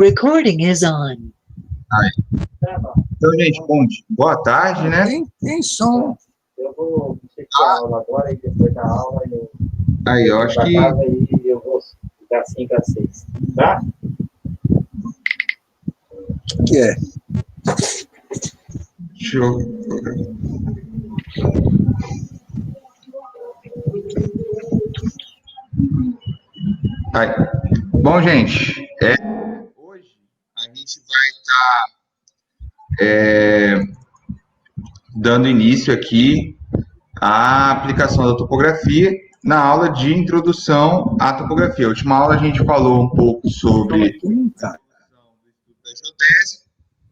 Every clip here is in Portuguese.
Recording is on. Aí. Então, gente, boa tarde, né? Tem som. Eu vou checar a aula agora e depois da aula Aí, eu acho que... casa e eu vou ficar 5 a 6, tá? Que é? Deixa eu... Aí. Bom, gente, hoje a gente vai estar dando início aqui à aplicação da topografia na aula de introdução à topografia. A última aula a gente falou um pouco sobre da geodésia,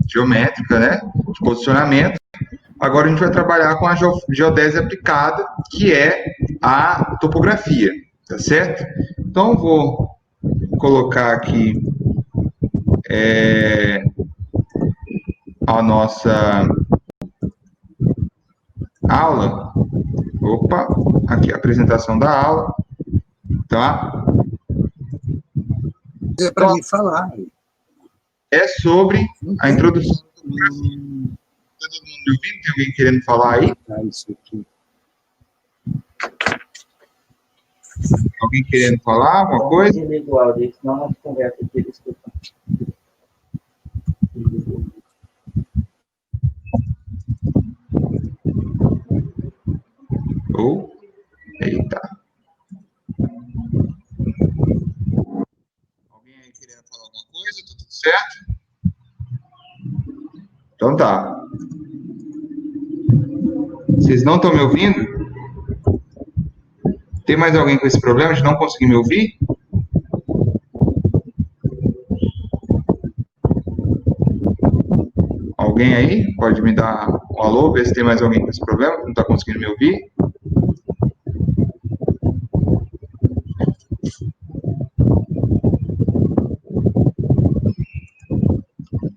geométrica, né, de posicionamento. Agora a gente vai trabalhar com a geodésia aplicada, que é a topografia, tá certo? Então, vou colocar aqui a nossa aula. Opa, aqui a apresentação da aula, tá? É para mim falar. É sobre a introdução à topografia. Está todo mundo me ouvindo? Tem alguém querendo falar aí? Isso aqui. Alguém querendo falar alguma coisa? Desliga o áudio, senão a gente conversa aqui e escuta. Eita. Alguém aí querendo falar alguma coisa? Tá tudo certo? Então tá. Vocês não estão me ouvindo? Tem mais alguém com esse problema de não conseguir me ouvir? Alguém aí? Pode me dar um alô, ver se tem mais alguém com esse problema que não está conseguindo me ouvir?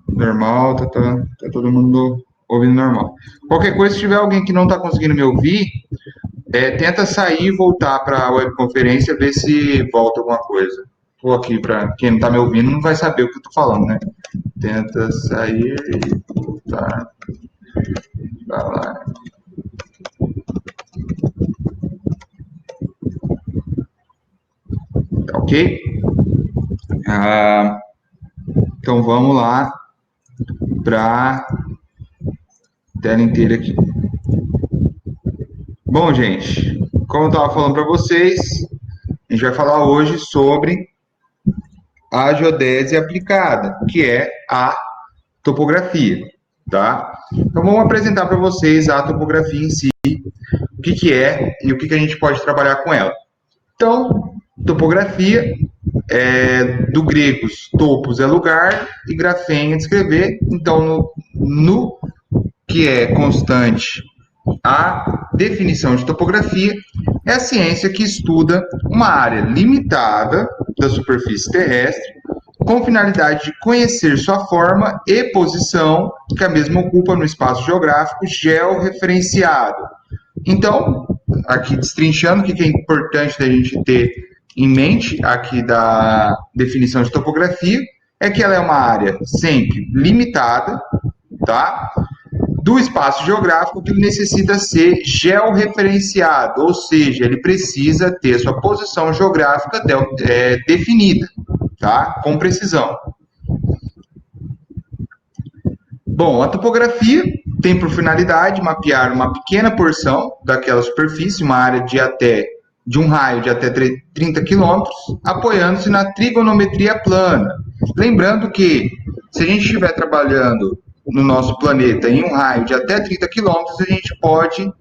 Normal, tá todo mundo ouvindo normal. Qualquer coisa, se tiver alguém que não está conseguindo me ouvir, tenta sair e voltar para a webconferência, ver se volta alguma coisa. Vou aqui para quem não está me ouvindo, não vai saber o que eu estou falando, né? Tenta sair e voltar para lá. Tá ok? Então vamos lá para tela inteira aqui. Bom, gente, como eu estava falando para vocês, a gente vai falar hoje sobre a geodésia aplicada, que é a topografia, tá? Então vamos apresentar para vocês a topografia em si, o que é e o que a gente pode trabalhar com ela. Então, topografia do grego, topos é lugar e grafém é descrever. Então, no que é constante a definição de topografia, é a ciência que estuda uma área limitada da superfície terrestre com finalidade de conhecer sua forma e posição que a mesma ocupa no espaço geográfico georreferenciado. Então, aqui destrinchando o que é importante da gente ter em mente aqui da definição de topografia, é que ela é uma área sempre limitada, tá? Do espaço geográfico que necessita ser georreferenciado, ou seja, ele precisa ter sua posição geográfica definida, tá? Com precisão. Bom, a topografia tem por finalidade mapear uma pequena porção daquela superfície, uma área de um raio de até 30 quilômetros, apoiando-se na trigonometria plana. Lembrando que, se a gente estiver trabalhando no nosso planeta em um raio de até 30 quilômetros, a gente pode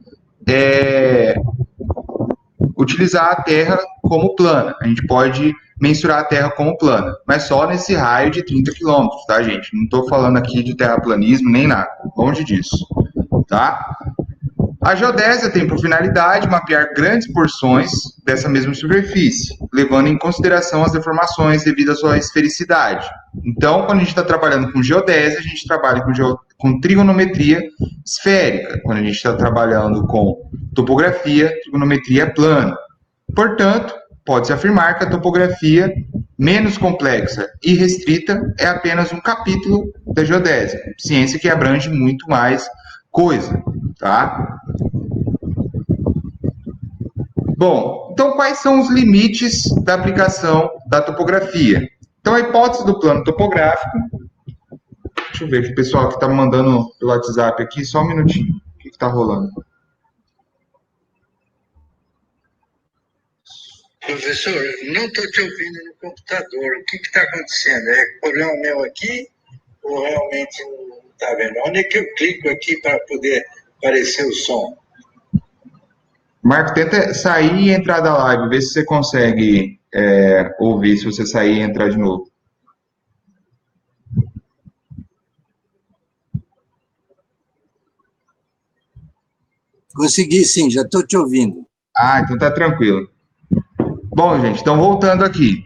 utilizar a Terra como plana. A gente pode mensurar a Terra como plana, mas só nesse raio de 30 quilômetros, tá, gente? Não estou falando aqui de terraplanismo nem nada, longe disso, tá? A geodésia tem por finalidade mapear grandes porções dessa mesma superfície, levando em consideração as deformações devido à sua esfericidade. Então, quando a gente está trabalhando com geodésia, a gente trabalha com trigonometria esférica. Quando a gente está trabalhando com topografia, trigonometria plana. Portanto, pode-se afirmar que a topografia menos complexa e restrita é apenas um capítulo da geodésia, ciência que abrange muito mais coisa, tá? Bom, então quais são os limites da aplicação da topografia? Então a hipótese do plano topográfico, deixa eu ver que o pessoal que está mandando pelo WhatsApp aqui, só um minutinho, o que está rolando? Professor, não estou te ouvindo no computador. O que está acontecendo? É problema meu aqui ou realmente não está vendo? Onde é que eu clico aqui para poder aparecer o som? Marco, tenta sair e entrar da live, vê se você consegue ouvir, se você sair e entrar de novo. Consegui sim, já estou te ouvindo. Ah, então tá tranquilo. Bom, gente, então voltando aqui.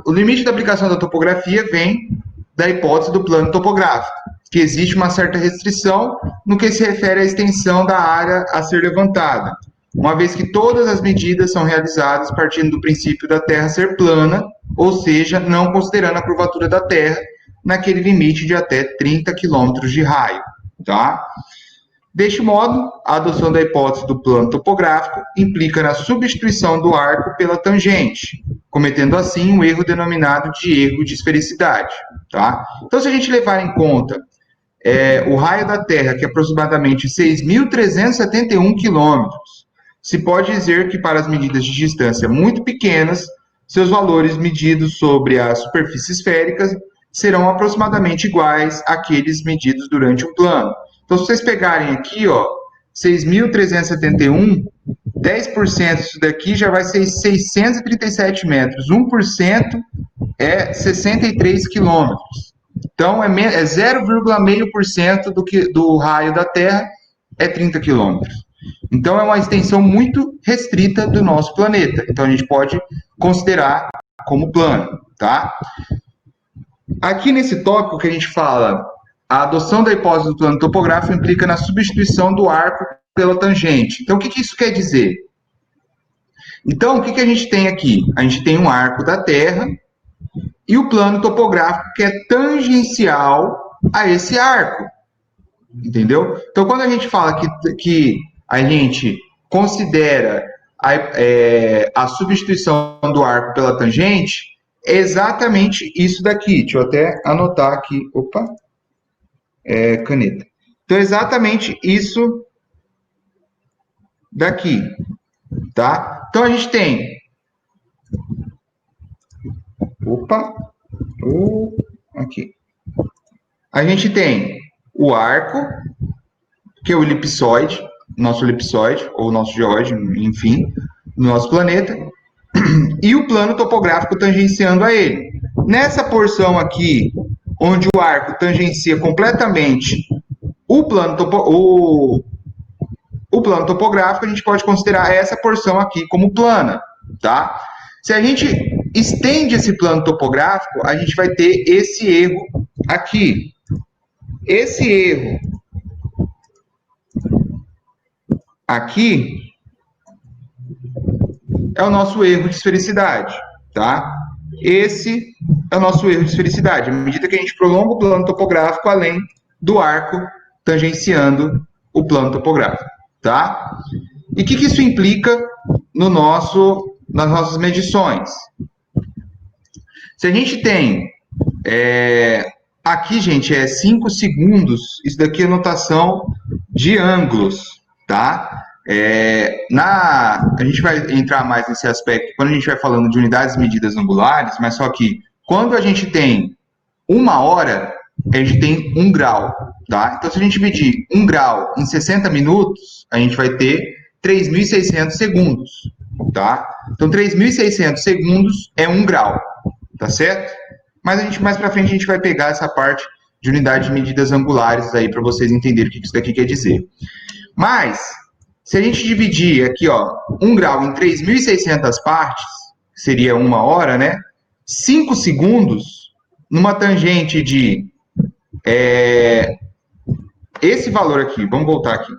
O limite da aplicação da topografia vem da hipótese do plano topográfico, que existe uma certa restrição no que se refere à extensão da área a ser levantada, uma vez que todas as medidas são realizadas partindo do princípio da Terra ser plana, ou seja, não considerando a curvatura da Terra naquele limite de até 30 quilômetros de raio, tá? Deste modo, a adoção da hipótese do plano topográfico implica na substituição do arco pela tangente, cometendo assim um erro denominado de erro de esfericidade. Tá? Então, se a gente levar em conta o raio da Terra, que é aproximadamente 6.371 quilômetros, se pode dizer que para as medidas de distância muito pequenas, seus valores medidos sobre a superfície esférica serão aproximadamente iguais àqueles medidos durante um plano. Então, se vocês pegarem aqui, ó, 6.371, 10% disso daqui já vai ser 637 metros. 1% é 63 quilômetros. Então, é 0,5% do raio da Terra é 30 quilômetros. Então, é uma extensão muito restrita do nosso planeta. Então, a gente pode considerar como plano, tá? Aqui nesse tópico que a gente fala, a adoção da hipótese do plano topográfico implica na substituição do arco pela tangente. Então, o que isso quer dizer? Então, o que a gente tem aqui? A gente tem um arco da Terra e o plano topográfico que é tangencial a esse arco. Entendeu? Então, quando a gente fala que a gente considera a substituição do arco pela tangente, é exatamente isso daqui. Deixa eu até anotar aqui. Opa! Caneta. Então, é exatamente isso daqui, tá? Então, a gente tem... Opa! Aqui. A gente tem o arco, que é o elipsoide, nosso elipsoide, ou nosso geóide, enfim, no nosso planeta, e o plano topográfico tangenciando a ele. Nessa porção aqui, onde o arco tangencia completamente o plano topográfico, a gente pode considerar essa porção aqui como plana, tá? Se a gente estende esse plano topográfico, a gente vai ter esse erro aqui. Esse erro aqui é o nosso erro de esfericidade, tá? Esse é o nosso erro de esfericidade, à medida que a gente prolonga o plano topográfico além do arco tangenciando o plano topográfico, tá? E o que isso implica nas nossas medições? Se a gente tem aqui, gente, 5 segundos, isso daqui é notação de ângulos, tá? A gente vai entrar mais nesse aspecto quando a gente vai falando de unidades medidas angulares, mas só que quando a gente tem 1 hora, a gente tem 1 grau, tá? Então, se a gente dividir 1 grau em 60 minutos, a gente vai ter 3.600 segundos, tá? Então, 3.600 segundos é 1 grau, tá certo? Mas mais para frente a gente vai pegar essa parte de unidade de medidas angulares aí para vocês entenderem o que isso daqui quer dizer. Mas, se a gente dividir aqui, ó, 1 grau em 3.600 partes, que seria 1 hora, né? 5 segundos, numa tangente de... esse valor aqui, vamos voltar aqui.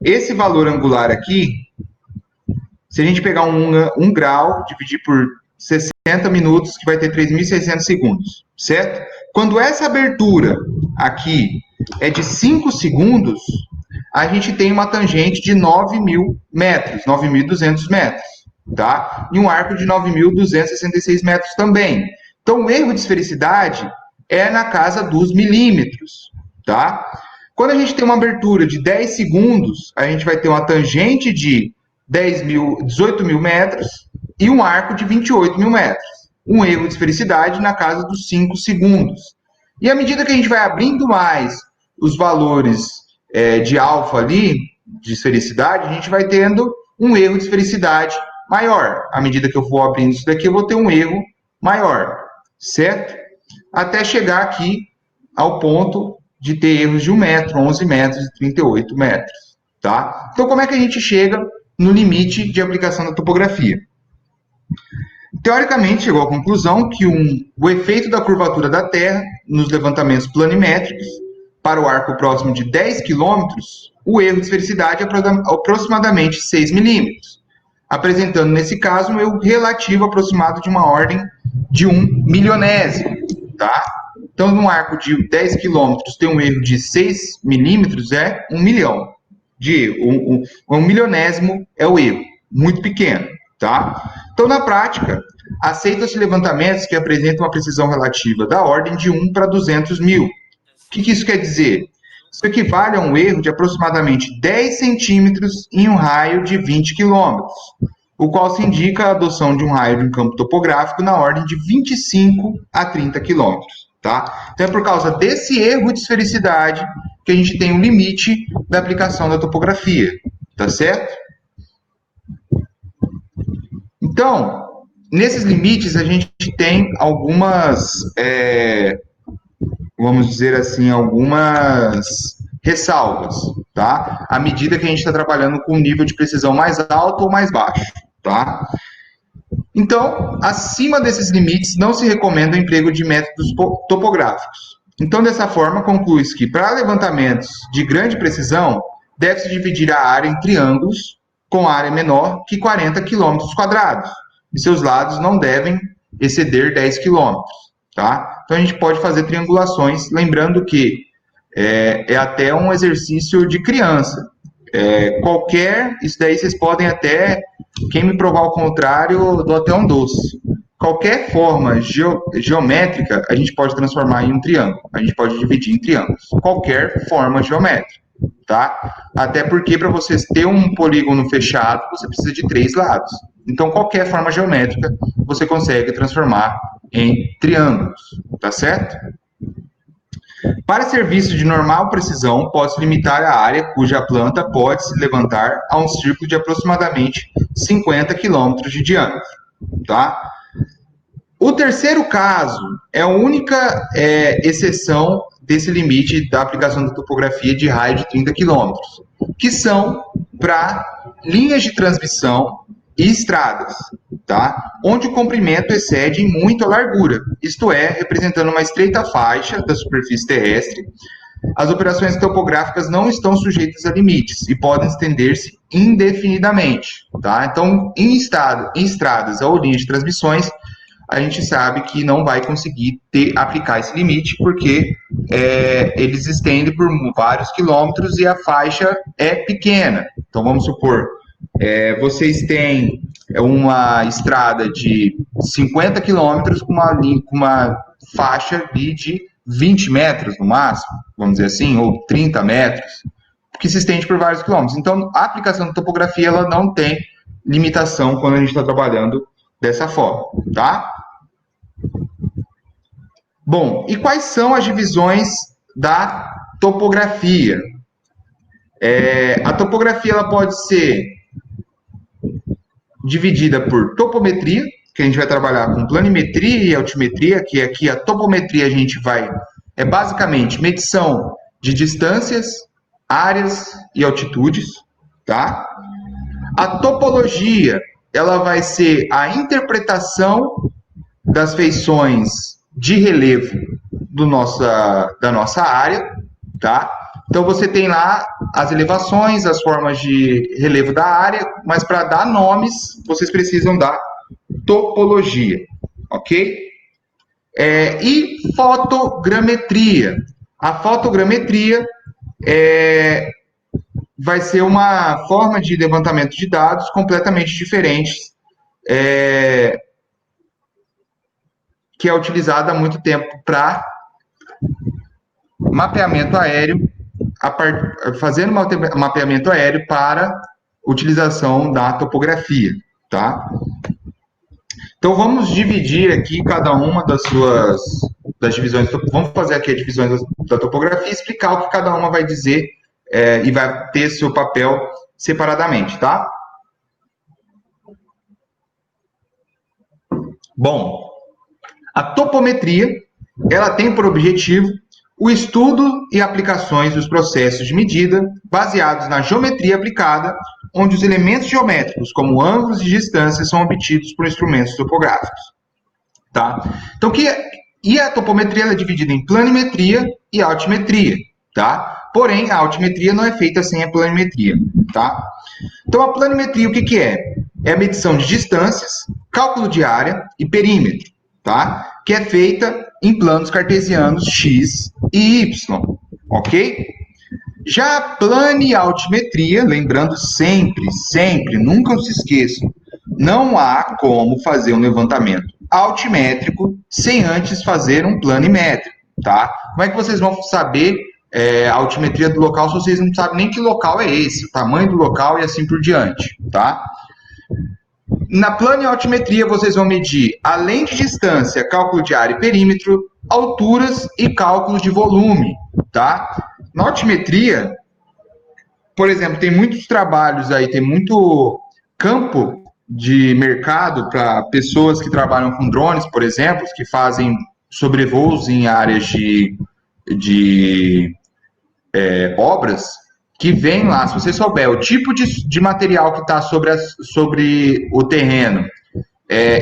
Esse valor angular aqui, se a gente pegar 1 grau, dividir por 60 minutos, que vai ter 3.600 segundos, certo? Quando essa abertura aqui é de 5 segundos, a gente tem uma tangente de 9.000 metros, 9.200 metros, tá? E um arco de 9.266 metros também. Então, o erro de esfericidade é na casa dos milímetros, tá? Quando a gente tem uma abertura de 10 segundos, a gente vai ter uma tangente de 18.000 metros e um arco de 28.000 metros. Um erro de esfericidade na casa dos 5 segundos. E à medida que a gente vai abrindo mais os valores de alfa ali, de esfericidade, a gente vai tendo um erro de esfericidade maior. À medida que eu vou abrindo isso daqui, eu vou ter um erro maior, certo? Até chegar aqui ao ponto de ter erros de 1 metro, 11 metros e 38 metros, tá? Então, como é que a gente chega no limite de aplicação da topografia? Teoricamente, chegou à conclusão que o efeito da curvatura da Terra nos levantamentos planimétricos para o arco próximo de 10 km, o erro de esfericidade é aproximadamente 6 milímetros, apresentando, nesse caso, um erro relativo aproximado de uma ordem de 1 milionésimo, tá? Então, num arco de 10 km, ter um erro de 6 milímetros é 1 milhão de erro. Um milionésimo é o erro, muito pequeno, tá? Então, na prática, aceita-se levantamentos que apresentam uma precisão relativa da ordem de 1 para 200 mil. O que isso quer dizer? Isso equivale a um erro de aproximadamente 10 centímetros em um raio de 20 quilômetros, o qual se indica a adoção de um raio de um campo topográfico na ordem de 25 a 30 quilômetros, tá? Então, é por causa desse erro de esfericidade que a gente tem um limite da aplicação da topografia, tá certo? Então, nesses limites, a gente tem algumas, vamos dizer assim, algumas ressalvas, tá? À medida que a gente está trabalhando com um nível de precisão mais alto ou mais baixo, tá? Então, acima desses limites, não se recomenda o emprego de métodos topográficos. Então, dessa forma, conclui-se que para levantamentos de grande precisão, deve-se dividir a área em triângulos com área menor que 40 km quadrados, e seus lados não devem exceder 10 km, tá? Então, a gente pode fazer triangulações, lembrando que é até um exercício de criança. Isso daí vocês podem até, quem me provar o contrário, eu dou até um doce. Qualquer forma geométrica, a gente pode transformar em um triângulo. A gente pode dividir em triângulos. Qualquer forma geométrica, tá? Até porque para você ter um polígono fechado, você precisa de 3 lados. Então, qualquer forma geométrica, você consegue transformar em triângulos, tá certo? Para serviços de normal precisão, pode-se limitar a área cuja planta pode se levantar a um círculo de aproximadamente 50 km de diâmetro, tá? O terceiro caso é a única exceção desse limite da aplicação da topografia de raio de 30 km, que são para linhas de transmissão e estradas, tá? Onde o comprimento excede muito a largura, isto é, representando uma estreita faixa da superfície terrestre. As operações topográficas não estão sujeitas a limites e podem estender-se indefinidamente, tá? Então, em estradas ou linhas de transmissões, a gente sabe que não vai conseguir aplicar esse limite, porque eles estendem por vários quilômetros e a faixa é pequena. Então, vamos supor, vocês têm uma estrada de 50 quilômetros com uma faixa ali de 20 metros no máximo, vamos dizer assim, ou 30 metros, que se estende por vários quilômetros. Então, a aplicação da topografia ela não tem limitação quando a gente está trabalhando dessa forma, tá? Bom, e quais são as divisões da topografia? A topografia ela pode ser dividida por topometria, que a gente vai trabalhar com planimetria e altimetria, que aqui a topometria a gente é basicamente medição de distâncias, áreas e altitudes, tá? A topologia, ela vai ser a interpretação das feições de relevo da nossa área, tá? Então, você tem lá as elevações, as formas de relevo da área, mas para dar nomes, vocês precisam da topologia, ok? E fotogrametria. A fotogrametria vai ser uma forma de levantamento de dados completamente diferente, que é utilizada há muito tempo para mapeamento aéreo, fazendo mapeamento aéreo para utilização da topografia, tá? Então vamos dividir aqui cada uma das divisões, vamos fazer aqui as divisões da topografia e explicar o que cada uma vai dizer e vai ter seu papel separadamente, tá? Bom, a topometria, ela tem por objetivo o estudo e aplicações dos processos de medida baseados na geometria aplicada, onde os elementos geométricos, como ângulos e distâncias, são obtidos por instrumentos topográficos. Tá? Então, a topometria é dividida em planimetria e altimetria. Tá? Porém, a altimetria não é feita sem a planimetria. Tá? Então, a planimetria, o que é? É a medição de distâncias, cálculo de área e perímetro, tá? Que é feita em planos cartesianos X e Y, ok? Já a planialtimetria, lembrando sempre, nunca se esqueçam, não há como fazer um levantamento altimétrico sem antes fazer um planimétrico, tá? Como é que vocês vão saber a altimetria do local se vocês não sabem nem que local é esse, o tamanho do local e assim por diante, tá? Na planialtimetria, vocês vão medir, além de distância, cálculo de área e perímetro, alturas e cálculos de volume, tá? Na altimetria, por exemplo, tem muitos trabalhos aí, tem muito campo de mercado para pessoas que trabalham com drones, por exemplo, que fazem sobrevoos em áreas de obras, que vem lá, se você souber o tipo de material que está sobre o terreno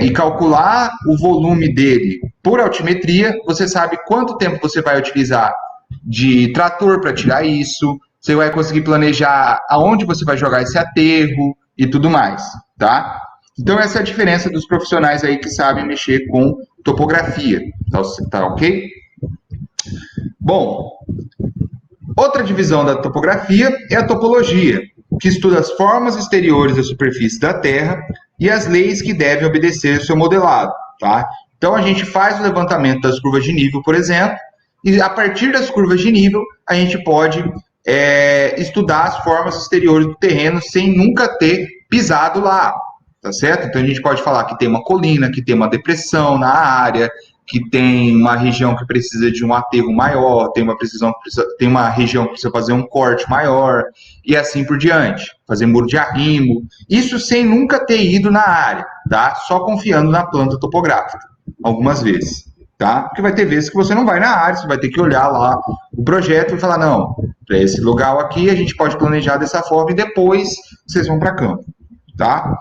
e calcular o volume dele por altimetria, você sabe quanto tempo você vai utilizar de trator para tirar isso, você vai conseguir planejar aonde você vai jogar esse aterro e tudo mais, tá? Então essa é a diferença dos profissionais aí que sabem mexer com topografia, tá ok? Bom, outra divisão da topografia é a topologia, que estuda as formas exteriores da superfície da Terra e as leis que devem obedecer ao seu modelado, tá? Então a gente faz o levantamento das curvas de nível, por exemplo, e a partir das curvas de nível a gente pode estudar as formas exteriores do terreno sem nunca ter pisado lá, tá certo? Então a gente pode falar que tem uma colina, que tem uma depressão na área, que tem uma região que precisa de um aterro maior, tem uma região que precisa fazer um corte maior, e assim por diante, fazer muro de arrimo, isso sem nunca ter ido na área, tá? Só confiando na planta topográfica, algumas vezes, tá? Porque vai ter vezes que você não vai na área, você vai ter que olhar lá o projeto e falar, não, para esse lugar aqui a gente pode planejar dessa forma e depois vocês vão para campo, tá?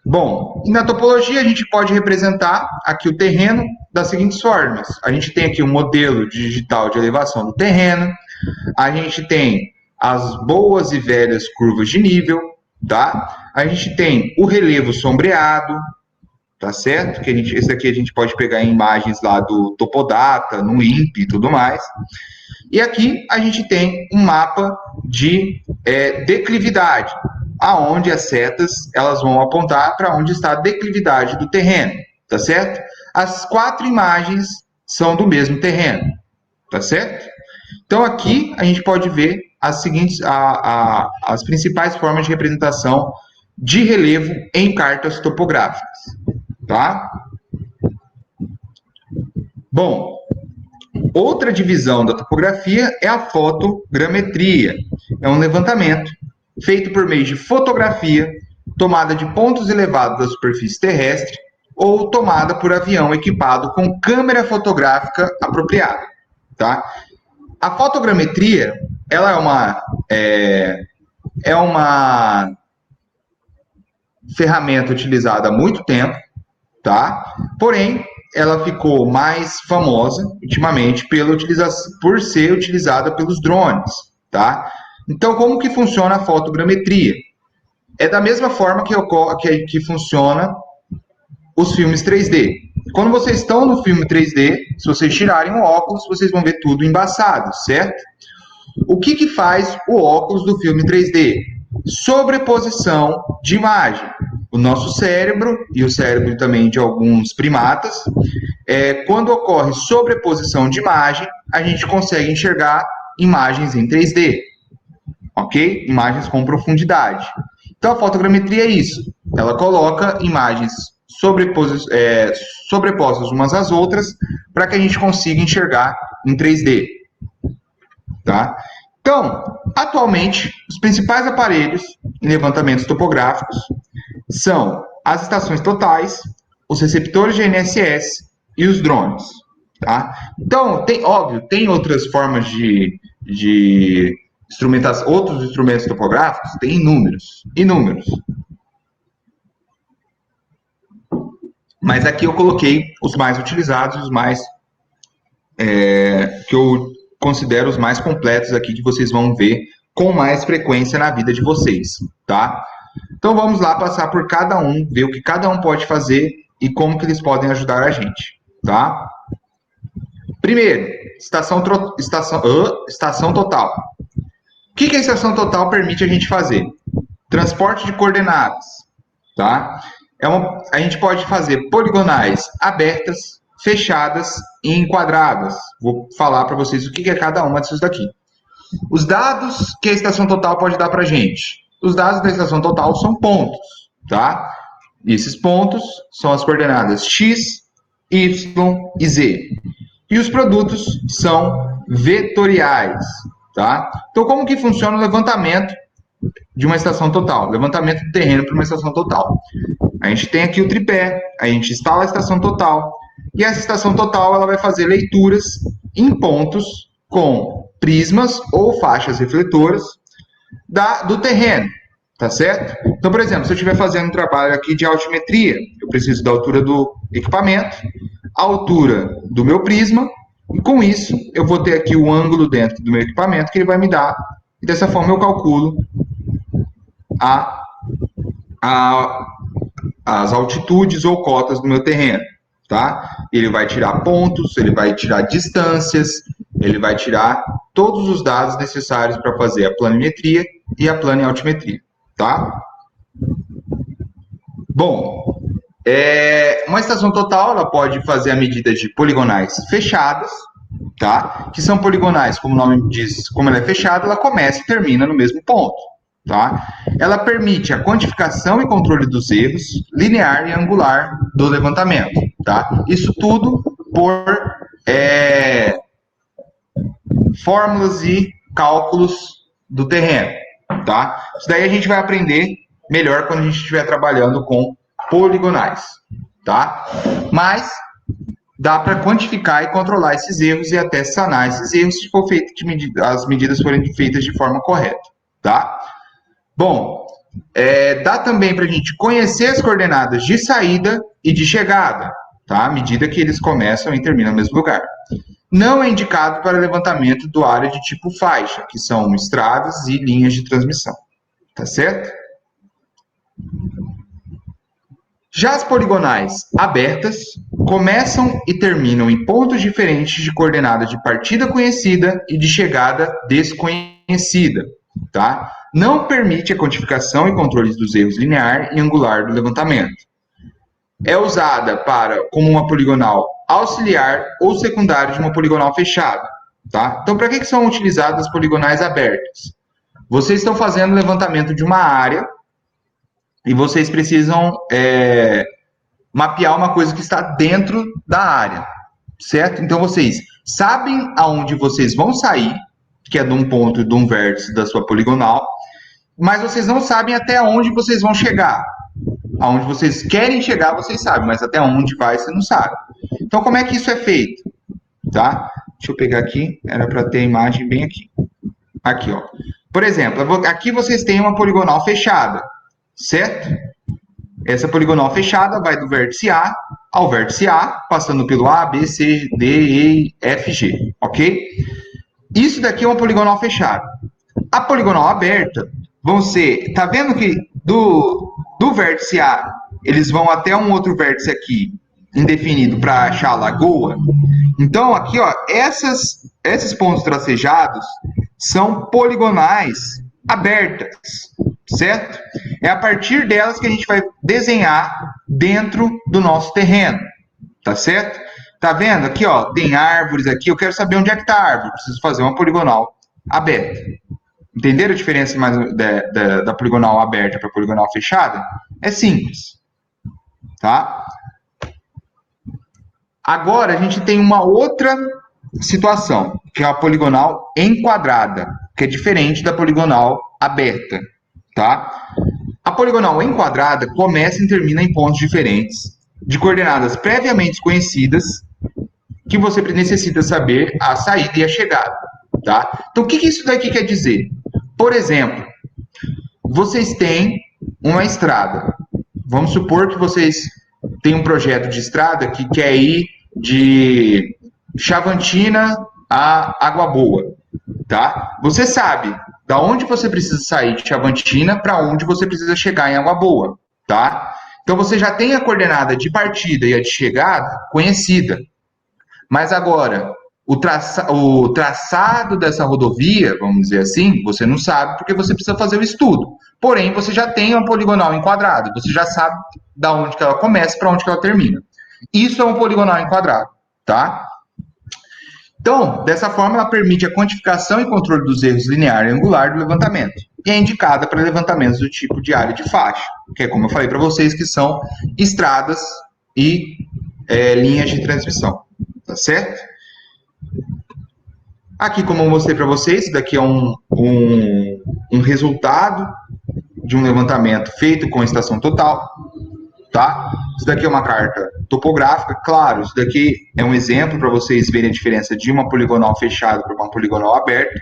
Bom, e na topologia a gente pode representar aqui o terreno das seguintes formas. A gente tem aqui um modelo digital de elevação do terreno, a gente tem as boas e velhas curvas de nível, tá? A gente tem o relevo sombreado, tá certo? Esse aqui a gente pode pegar em imagens lá do Topodata, no INPE e tudo mais. E aqui a gente tem um mapa de declividade, aonde as setas elas vão apontar para onde está a declividade do terreno, tá certo? As 4 imagens são do mesmo terreno, tá certo? Então aqui a gente pode ver as seguintes, as principais formas de representação de relevo em cartas topográficas, tá? Bom, outra divisão da topografia é a fotogrametria. É um levantamento feito por meio de fotografia, tomada de pontos elevados da superfície terrestre ou tomada por avião equipado com câmera fotográfica apropriada, tá? A fotogrametria, ela é uma ferramenta utilizada há muito tempo, tá? Porém, ela ficou mais famosa ultimamente por ser utilizada pelos drones, tá? Então, como que funciona a fotogrametria? É da mesma forma que funciona os filmes 3D. Quando vocês estão no filme 3D, se vocês tirarem o óculos, vocês vão ver tudo embaçado, certo? O que faz o óculos do filme 3D? Sobreposição de imagem. O nosso cérebro, e o cérebro também de alguns primatas, quando ocorre sobreposição de imagem, a gente consegue enxergar imagens em 3D, ok? Imagens com profundidade. Então, a fotogrametria é isso. Ela coloca imagens sobrepostas umas às outras para que a gente consiga enxergar em 3D. Tá? Então, atualmente, os principais aparelhos em levantamentos topográficos são as estações totais, os receptores de GNSS e os drones. Tá? Então, tem outras formas de instrumentação, outros instrumentos topográficos, tem inúmeros. Mas aqui eu coloquei os mais utilizados, os mais que eu considero os mais completos aqui, que vocês vão ver com mais frequência na vida de vocês, tá? Então vamos lá passar por cada um, ver o que cada um pode fazer e como que eles podem ajudar a gente, tá? Primeiro, estação total. O que a estação total permite a gente fazer? Transporte de coordenadas, tá? A gente pode fazer poligonais abertas, fechadas e enquadradas. Vou falar para vocês o que é cada uma dessas daqui. Os dados que a estação total pode dar para a gente. Os dados da estação total são pontos, tá? E esses pontos são as coordenadas x, y e z. E os produtos são vetoriais, tá? Então, como que funciona o levantamento de uma estação total? Levantamento do terreno para uma estação total. A gente tem aqui o tripé, a gente instala a estação total, e essa estação total ela vai fazer leituras em pontos com prismas ou faixas refletoras do terreno, tá certo? Então, por exemplo, se eu estiver fazendo um trabalho aqui de altimetria, eu preciso da altura do equipamento, a altura do meu prisma, e com isso eu vou ter aqui o ângulo dentro do meu equipamento que ele vai me dar, e dessa forma eu calculo as altitudes ou cotas do meu terreno, tá? Ele vai tirar pontos, ele vai tirar distâncias, ele vai tirar todos os dados necessários para fazer a planimetria e a planialtimetria, tá? Bom, uma estação total ela pode fazer a medida de poligonais fechadas, tá? Que são poligonais, como o nome diz, como ela é fechada, ela começa e termina no mesmo ponto. Tá? Ela permite a quantificação e controle dos erros linear e angular do levantamento. Tá? Isso tudo por fórmulas e cálculos do terreno. Tá? Isso daí a gente vai aprender melhor quando a gente estiver trabalhando com poligonais. Tá? Mas dá para quantificar e controlar esses erros e até sanar esses erros se for as medidas forem feitas de forma correta. Tá? Bom, dá também para a gente conhecer as coordenadas de saída e de chegada, tá? À medida que eles começam e terminam no mesmo lugar. Não é indicado para levantamento do área de tipo faixa, que são estradas e linhas de transmissão, tá certo? Já as poligonais abertas começam e terminam em pontos diferentes de coordenada de partida conhecida e de chegada desconhecida, tá? Não permite a quantificação e controle dos erros linear e angular do levantamento. É usada como uma poligonal auxiliar ou secundária de uma poligonal fechada. Tá? Então, para que são utilizadas as poligonais abertas? Vocês estão fazendo o levantamento de uma área e vocês precisam mapear uma coisa que está dentro da área, certo? Então, vocês sabem aonde vocês vão sair, que é de um ponto, de um vértice da sua poligonal, mas vocês não sabem até onde vocês vão chegar. Aonde vocês querem chegar, vocês sabem, mas até onde vai, você não sabe. Então, como é que isso é feito? Tá? Deixa eu pegar aqui, era para ter a imagem bem aqui. Aqui, ó. Por exemplo, aqui vocês têm uma poligonal fechada, certo? Essa poligonal fechada vai do vértice A ao vértice A, passando pelo A, B, C, D, E, F, G, ok? Isso daqui é uma poligonal fechada. A poligonal aberta vão ser, tá vendo que do vértice A eles vão até um outro vértice aqui, indefinido, para achar a lagoa. Então, aqui, ó, esses pontos tracejados são poligonais abertas, certo? É a partir delas que a gente vai desenhar dentro do nosso terreno, tá certo? Tá vendo? Aqui, ó, tem árvores aqui, eu quero saber onde é que tá a árvore, preciso fazer uma poligonal aberta. Entenderam a diferença mais da poligonal aberta para poligonal fechada? É simples, tá? Agora a gente tem uma outra situação, que é a poligonal enquadrada, que é diferente da poligonal aberta, tá? A poligonal enquadrada começa e termina em pontos diferentes, de coordenadas previamente conhecidas, que você necessita saber a saída e a chegada, tá? Então, o que isso daqui quer dizer? Por exemplo, vocês têm uma estrada. Vamos supor que vocês têm um projeto de estrada que quer ir de Chavantina a Água Boa, tá? Você sabe da onde você precisa sair de Chavantina para onde você precisa chegar em Água Boa, tá? Então você já tem a coordenada de partida e a de chegada conhecida. Mas agora, o traçado dessa rodovia, vamos dizer assim, você não sabe porque você precisa fazer o estudo. Porém, você já tem uma poligonal enquadrada, você já sabe da onde que ela começa para onde que ela termina. Isso é um poligonal enquadrado, tá? Então, dessa forma, ela permite a quantificação e controle dos erros linear e angular do levantamento. E é indicada para levantamentos do tipo de área de faixa, que é como eu falei para vocês, que são estradas e linhas de transmissão, tá certo? Aqui, como eu mostrei para vocês, isso daqui é um resultado de um levantamento feito com estação total, tá? Isso daqui é uma carta topográfica, claro, isso daqui é um exemplo para vocês verem a diferença de uma poligonal fechada para uma poligonal aberta,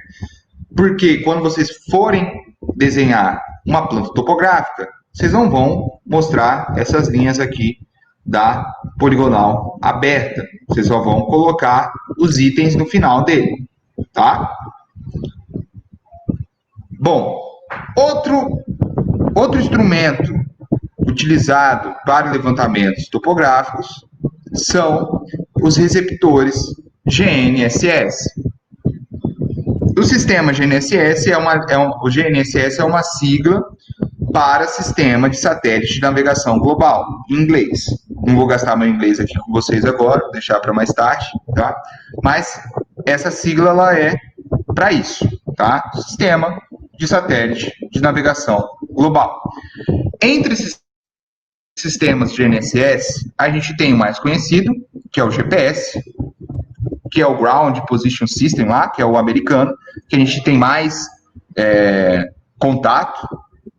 porque quando vocês forem desenhar uma planta topográfica, vocês não vão mostrar essas linhas aqui da poligonal aberta, vocês só vão colocar os itens no final dele, tá? Bom, outro instrumento utilizado para levantamentos topográficos são os receptores GNSS. O sistema GNSS o GNSS é uma sigla para Sistema de Satélite de Navegação Global, em inglês. Não vou gastar meu inglês aqui com vocês agora, vou deixar para mais tarde, tá? Mas essa sigla ela é para isso, tá? Sistema de Satélite de Navegação Global. Entre esses sistemas GNSS, a gente tem o mais conhecido, que é o GPS, que é o Ground Position System lá, que é o americano, que a gente tem mais contato,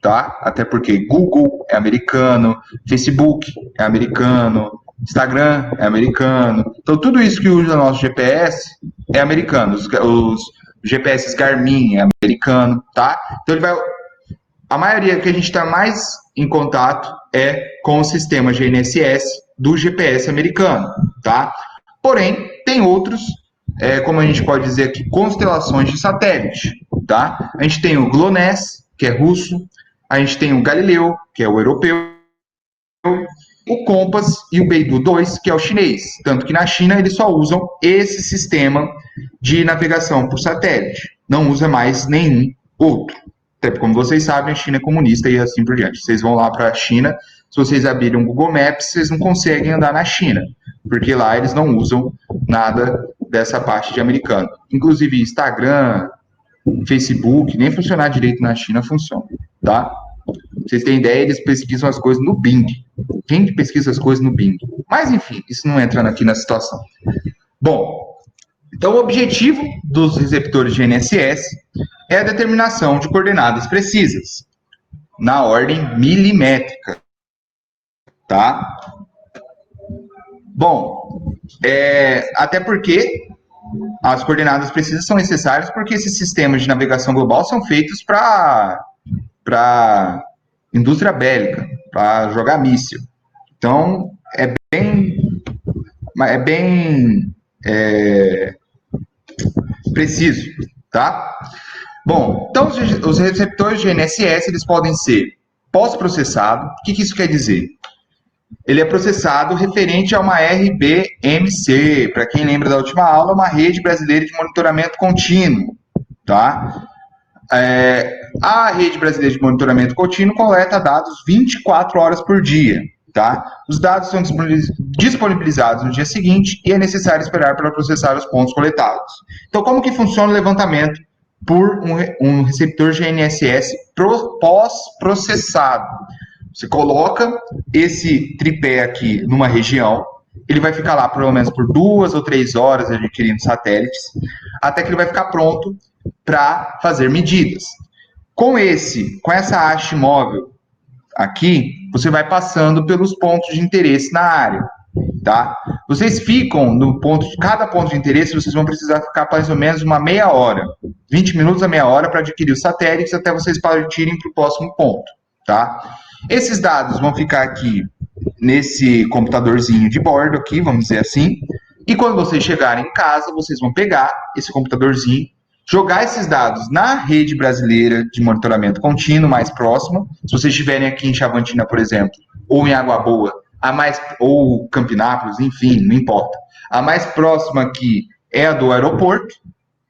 tá? Até porque Google é americano, Facebook é americano, Instagram é americano. Então, tudo isso que usa o nosso GPS é americano. Os GPS Garmin é americano, tá? Então, a maioria que a gente está mais em contato é com o sistema GNSS do GPS americano, tá? Porém, tem outros, como a gente pode dizer aqui, constelações de satélite, tá? A gente tem o GLONASS, que é russo, a gente tem o Galileu, que é o europeu, o Compass e o Beidou 2, que é o chinês. Tanto que na China eles só usam esse sistema de navegação por satélite. Não usa mais nenhum outro. Até como vocês sabem, a China é comunista e assim por diante. Vocês vão lá para a China, se vocês abrirem um Google Maps, vocês não conseguem andar na China, porque lá eles não usam nada dessa parte de americano. Inclusive Instagram, Facebook, nem funcionar direito na China funciona, tá? Pra vocês terem ideia, eles pesquisam as coisas no Bing. Quem pesquisa as coisas no Bing? Mas, enfim, isso não entra aqui na situação. Bom, então o objetivo dos receptores de GNSS é a determinação de coordenadas precisas, na ordem milimétrica, tá? Bom, até porque as coordenadas precisas são necessárias porque esses sistemas de navegação global são feitos para indústria bélica, para jogar míssil. Então, é bem preciso, tá? Bom, então os receptores de GNSS, eles podem ser pós-processados. O que isso quer dizer? ele é processado referente a uma RBMC. Para quem lembra da última aula, uma rede brasileira de monitoramento contínuo, tá? A rede brasileira de monitoramento contínuo coleta dados 24 horas por dia, tá? Os dados são disponibilizados no dia seguinte e é necessário esperar para processar os pontos coletados. Então, como que funciona o levantamento por um receptor GNSS pós-processado? Você coloca esse tripé aqui numa região, ele vai ficar lá pelo menos por 2 ou 3 horas adquirindo satélites, até que ele vai ficar pronto para fazer medidas. Com essa haste móvel aqui, você vai passando pelos pontos de interesse na área, tá? Vocês ficam no cada ponto de interesse, vocês vão precisar ficar mais ou menos uma meia hora, 20 minutos a meia hora para adquirir os satélites até vocês partirem para o próximo ponto, tá? Esses dados vão ficar aqui nesse computadorzinho de bordo aqui, vamos dizer assim, e quando vocês chegarem em casa, vocês vão pegar esse computadorzinho, jogar esses dados na rede brasileira de monitoramento contínuo mais próxima. Se vocês estiverem aqui em Chavantina, por exemplo, ou em Água Boa, ou Campinápolis, enfim, não importa. A mais próxima aqui é a do aeroporto,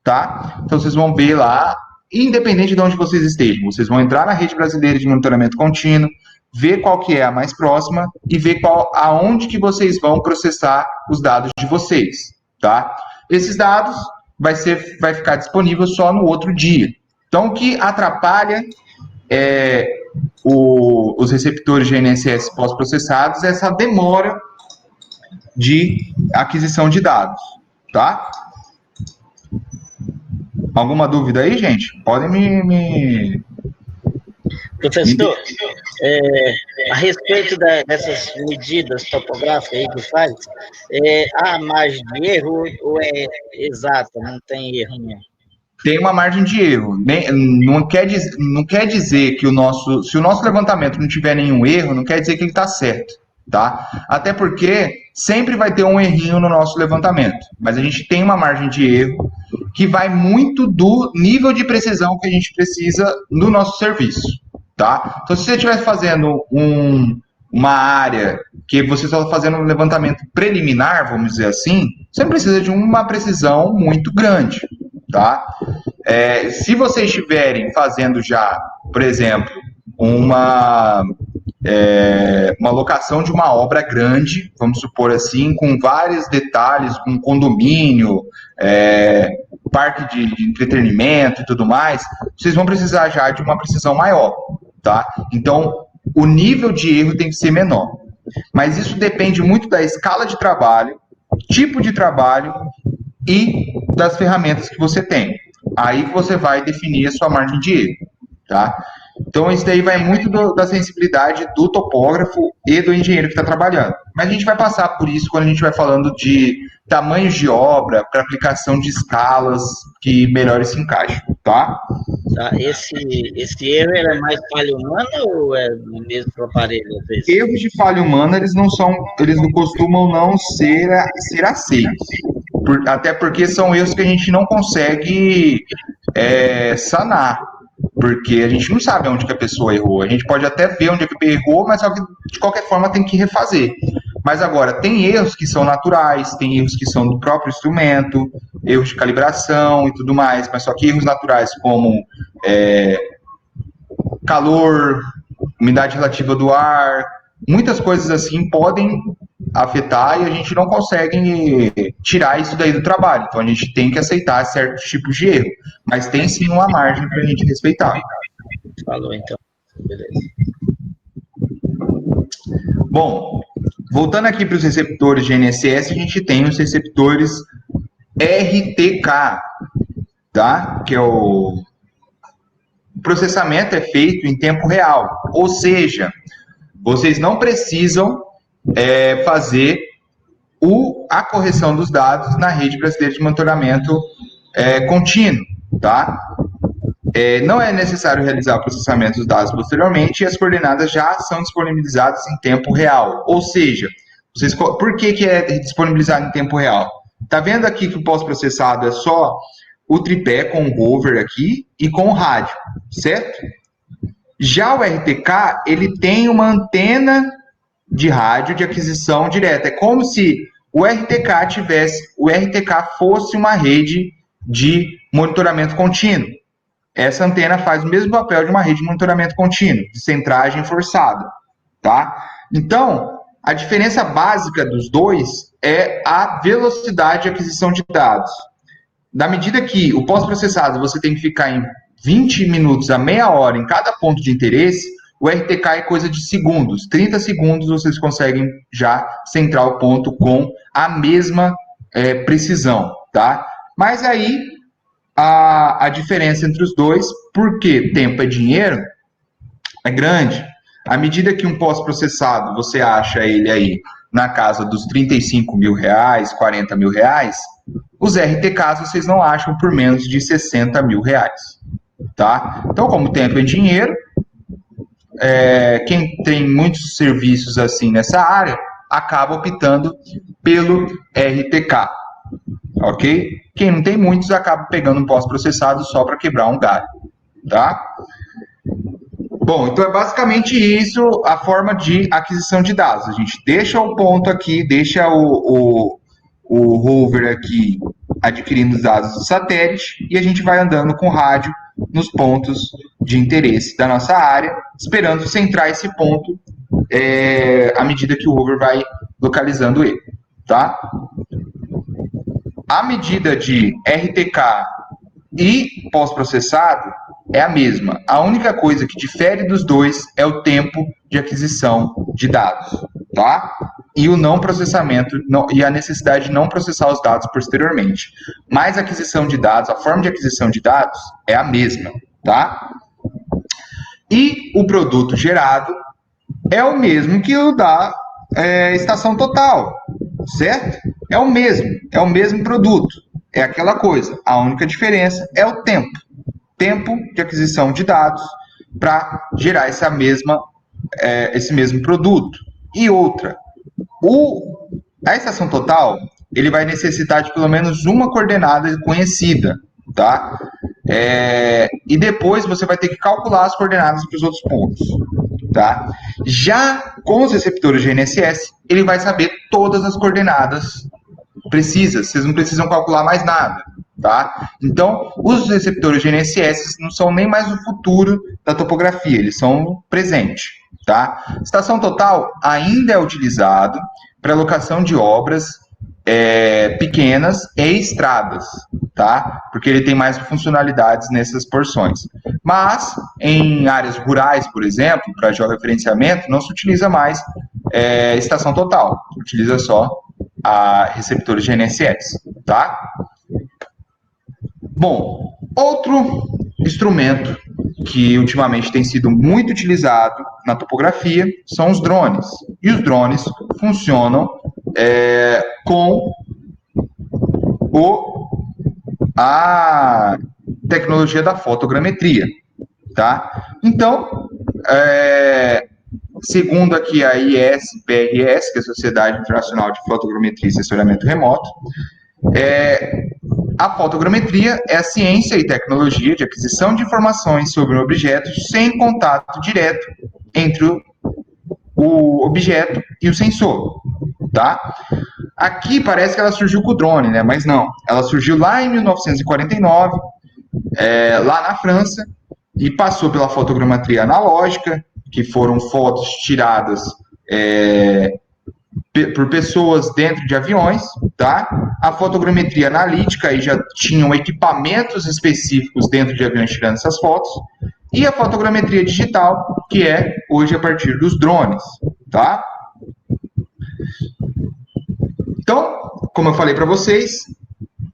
tá? Então vocês vão ver lá, independente de onde vocês estejam, vocês vão entrar na rede brasileira de monitoramento contínuo, ver qual que é a mais próxima e ver aonde que vocês vão processar os dados de vocês, tá? Esses dados vai ficar disponível só no outro dia. Então, o que atrapalha os receptores GNSS pós-processados é essa demora de aquisição de dados, tá? Alguma dúvida aí, gente? Podem me... Professor, a respeito dessas medidas topográficas aí que faz, há margem de erro ou é exata, não tem erro nenhum? Tem uma margem de erro. Não quer dizer que se o nosso levantamento não tiver nenhum erro, não quer dizer que ele está certo, tá? Até porque sempre vai ter um errinho no nosso levantamento, mas a gente tem uma margem de erro que vai muito do nível de precisão que a gente precisa no nosso serviço, tá? Então, se você estiver fazendo uma área que você está fazendo um levantamento preliminar, vamos dizer assim, você não precisa de uma precisão muito grande, tá? Se vocês estiverem fazendo já, por exemplo, uma locação de uma obra grande, vamos supor assim, com vários detalhes, com condomínio, parque de entretenimento e tudo mais, vocês vão precisar já de uma precisão maior, tá? Então, o nível de erro tem que ser menor. Mas isso depende muito da escala de trabalho, tipo de trabalho e das ferramentas que você tem. Aí que você vai definir a sua margem de erro, tá? Então, isso daí vai muito da sensibilidade do topógrafo e do engenheiro que está trabalhando. Mas a gente vai passar por isso quando a gente vai falando de tamanhos de obra, para aplicação de escalas que melhor se encaixam, tá? Tá, esse erro é mais falha humana ou é do mesmo aparelho? Às vezes? Erros de falha humana, eles não costumam não ser aceitos. Até porque são erros que a gente não consegue sanar. Porque a gente não sabe onde que a pessoa errou. A gente pode até ver onde é que errou, mas só que de qualquer forma tem que refazer. Mas agora, tem erros que são naturais, tem erros que são do próprio instrumento, erros de calibração e tudo mais, mas só que erros naturais como calor, umidade relativa do ar, muitas coisas assim podem afetar e a gente não consegue tirar isso daí do trabalho. Então a gente tem que aceitar certos tipos de erro, mas tem sim uma margem para a gente respeitar. Falou então, beleza. Bom, voltando aqui para os receptores GNSS, a gente tem os receptores RTK, tá? Que é o processamento é feito em tempo real, ou seja, vocês não precisam fazer a correção dos dados na rede brasileira de monitoramento contínuo, tá? Não é necessário realizar o processamento dos dados posteriormente e as coordenadas já são disponibilizadas em tempo real. Ou seja, por que é disponibilizado em tempo real? Tá vendo aqui que o pós-processado é só o tripé com o rover aqui e com o rádio, certo? Já o RTK, ele tem uma antena de rádio de aquisição direta. É como se o RTK fosse uma rede de monitoramento contínuo. Essa antena faz o mesmo papel de uma rede de monitoramento contínuo, de centragem forçada, tá? Então, a diferença básica dos dois é a velocidade de aquisição de dados. Na medida que o pós-processado você tem que ficar em 20 minutos a meia hora em cada ponto de interesse, o RTK é coisa de segundos. 30 segundos vocês conseguem já centrar o ponto com a mesma precisão, tá? Mas aí a diferença entre os dois, porque tempo é dinheiro, é grande. À medida que um pós-processado, você acha ele aí na casa dos 35 mil reais, 40 mil reais, os RTKs vocês não acham por menos de 60 mil reais, tá? Então, como tempo é dinheiro, quem tem muitos serviços assim nessa área, acaba optando pelo RTK, ok? Quem não tem muitos, acaba pegando um pós-processado só para quebrar um galho, tá? Bom, então é basicamente isso a forma de aquisição de dados. A gente deixa o ponto aqui, deixa o rover aqui adquirindo os dados do satélite e a gente vai andando com rádio nos pontos de interesse da nossa área, esperando centrar esse ponto à medida que o rover vai localizando ele, tá? A medida de RTK e pós-processado é a mesma. A única coisa que difere dos dois é o tempo de aquisição de dados, tá? E o não processamento e a necessidade de não processar os dados posteriormente. Mas a aquisição de dados, a forma de aquisição de dados é a mesma, tá? E o produto gerado é o mesmo que o da estação total, certo? É o mesmo produto, é aquela coisa. A única diferença é o tempo de aquisição de dados para gerar esse mesmo produto. E outra, a estação total, ele vai necessitar de pelo menos uma coordenada conhecida, tá? E depois você vai ter que calcular as coordenadas para os outros pontos, tá? Já com os receptores GNSS, ele vai saber todas as coordenadas precisas, vocês não precisam calcular mais nada, tá? Então, os receptores GNSS não são nem mais o futuro da topografia, eles são o presente, tá? Estação total ainda é utilizado para locação de obras pequenas e estradas, tá? Porque ele tem mais funcionalidades nessas porções. Mas, em áreas rurais, por exemplo, para georreferenciamento, não se utiliza mais estação total, utiliza só a receptores GNSS, tá? Bom, outro instrumento que ultimamente tem sido muito utilizado na topografia são os drones. E os drones funcionam com a tecnologia da fotogrametria, tá? Então, segundo aqui a ISPRS, que é a Sociedade Internacional de Fotogrametria e Sensoriamento Remoto, a fotogrametria é a ciência e tecnologia de aquisição de informações sobre um objeto sem contato direto entre o objeto e o sensor, tá? Aqui parece que ela surgiu com o drone, né? Mas não, ela surgiu lá em 1949, lá na França, e passou pela fotogrametria analógica, que foram fotos tiradas por pessoas dentro de aviões, tá? A fotogrametria analítica, aí já tinham equipamentos específicos dentro de aviões tirando essas fotos, e a fotogrametria digital, que é hoje a partir dos drones, tá? Então, como eu falei para vocês,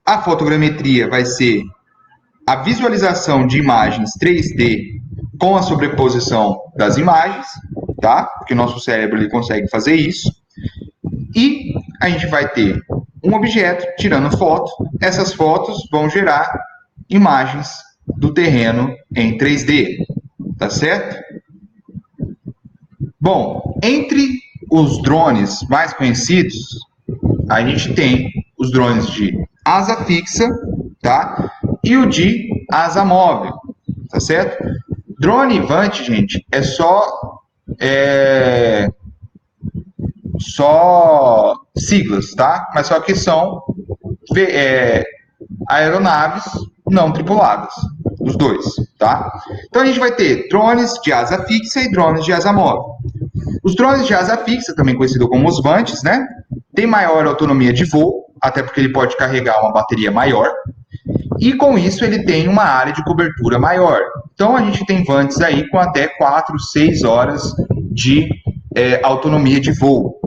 a fotogrametria vai ser a visualização de imagens 3D com a sobreposição das imagens, tá? Porque o nosso cérebro ele consegue fazer isso. E a gente vai ter um objeto tirando foto. Essas fotos vão gerar imagens do terreno em 3D, tá certo? Bom, entre os drones mais conhecidos, a gente tem os drones de asa fixa, tá? E o de asa móvel, tá certo? Drone Vant, gente, é só só siglas, tá? Mas só que são aeronaves não tripuladas, os dois, tá? Então a gente vai ter drones de asa fixa e drones de asa móvel. Os drones de asa fixa, também conhecido como os VANTs, né? Tem maior autonomia de voo, até porque ele pode carregar uma bateria maior, e com isso ele tem uma área de cobertura maior. Então a gente tem VANTs aí com até 4, 6 horas de autonomia de voo.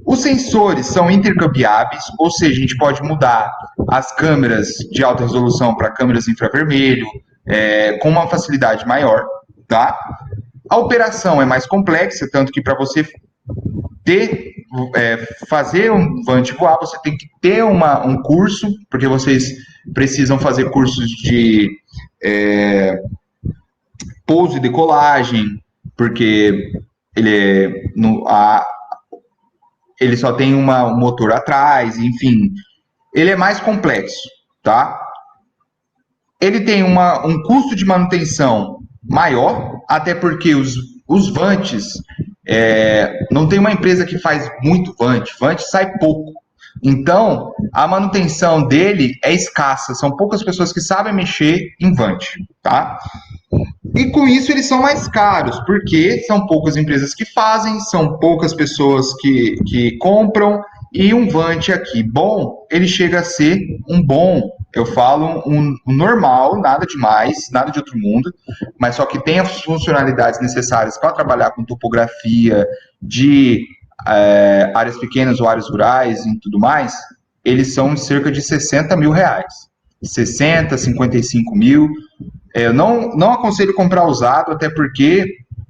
Os sensores são intercambiáveis, ou seja, a gente pode mudar as câmeras de alta resolução para câmeras infravermelho, com uma facilidade maior, tá? A operação é mais complexa, tanto que para você fazer um VANT voar, você tem que ter um curso, porque vocês precisam fazer cursos de pouso e decolagem, porque ele só tem um motor atrás, enfim, ele é mais complexo, tá? Ele tem um custo de manutenção maior, até porque os VANTs, não tem uma empresa que faz muito VANT sai pouco. Então, a manutenção dele é escassa, são poucas pessoas que sabem mexer em VANT, tá? E com isso eles são mais caros, porque são poucas empresas que fazem, são poucas pessoas que compram, e um VANT aqui bom, ele chega a ser um bom, eu falo um normal, nada demais, nada de outro mundo, mas só que tem as funcionalidades necessárias para trabalhar com topografia de áreas pequenas ou áreas rurais e tudo mais, eles são cerca de R$60 mil. 60, 55 mil. Eu não aconselho comprar usado, até porque,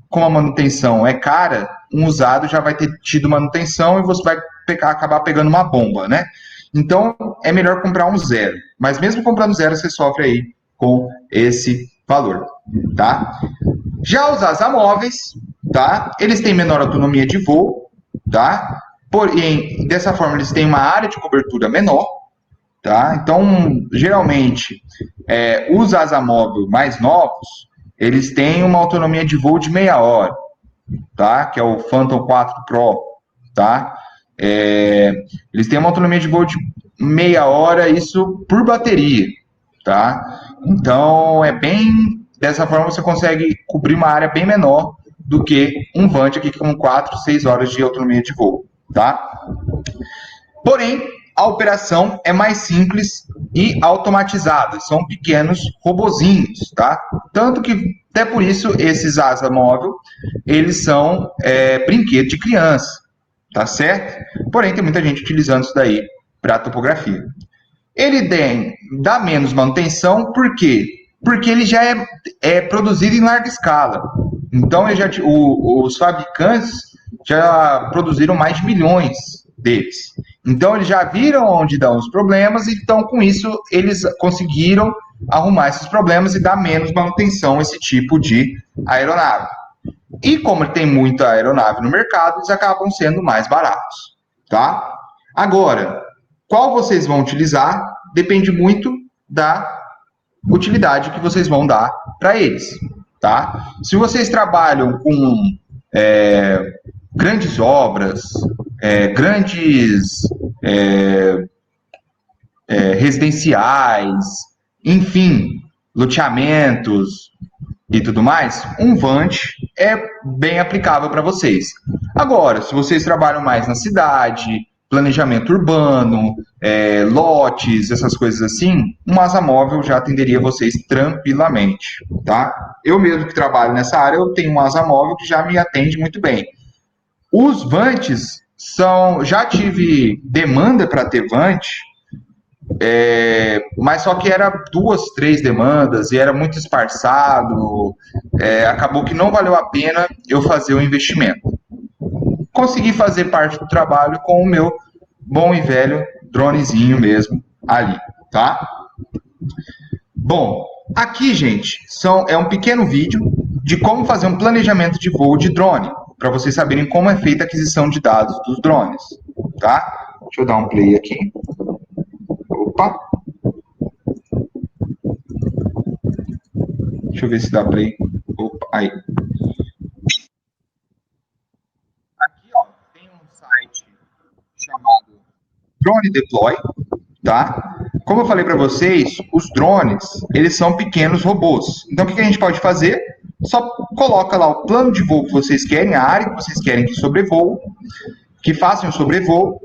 como a manutenção é cara, um usado já vai ter tido manutenção e você vai acabar pegando uma bomba, né? Então, é melhor comprar um zero. Mas mesmo comprando zero, você sofre aí com esse valor, tá? Já os asamóveis, tá? Eles têm menor autonomia de voo, tá? Porém, dessa forma, eles têm uma área de cobertura menor, tá? Então, geralmente, os asamóveis mais novos, eles têm uma autonomia de voo de meia hora, tá? Que é o Phantom 4 Pro, tá? Eles têm uma autonomia de voo de meia hora, isso por bateria, tá? Então, dessa forma você consegue cobrir uma área bem menor do que um VANT aqui com 4, 6 horas de autonomia de voo, tá? Porém, a operação é mais simples e automatizada, são pequenos robozinhos, tá? Tanto que, até por isso, esses asa móvel, eles são brinquedo de criança, tá certo? Porém, tem muita gente utilizando isso daí para topografia. Ele dá menos manutenção, por quê? Porque ele já é produzido em larga escala. Então, os fabricantes já produziram mais de milhões deles. Então, eles já viram onde dão os problemas, então, com isso, eles conseguiram arrumar esses problemas e dar menos manutenção a esse tipo de aeronave. E como tem muita aeronave no mercado, eles acabam sendo mais baratos, tá? Agora, qual vocês vão utilizar depende muito da utilidade que vocês vão dar para eles, tá? Se vocês trabalham com grandes obras, grandes residenciais, enfim, loteamentos e tudo mais, um VANT é bem aplicável para vocês. Agora, se vocês trabalham mais na cidade, planejamento urbano, lotes, essas coisas assim, um asa móvel já atenderia vocês tranquilamente, tá? Eu mesmo que trabalho nessa área, eu tenho um asa móvel que já me atende muito bem. Os VANTs já tive demanda para ter VANT, mas só que era 2, 3 demandas e era muito esparçado, acabou que não valeu a pena eu fazer o investimento. Consegui fazer parte do trabalho com o meu bom e velho dronezinho mesmo ali, tá? Bom, aqui, gente, é um pequeno vídeo de como fazer um planejamento de voo de drone, para vocês saberem como é feita a aquisição de dados dos drones, tá? Deixa eu dar um play aqui. Opa! Deixa eu ver se dá play. Opa, aí. Aqui, ó, tem um site Drone Deploy, tá? Como eu falei para vocês, os drones, eles são pequenos robôs. Então, o que a gente pode fazer? Só coloca lá o plano de voo que vocês querem, a área que vocês querem que sobrevoe, que façam o sobrevoo,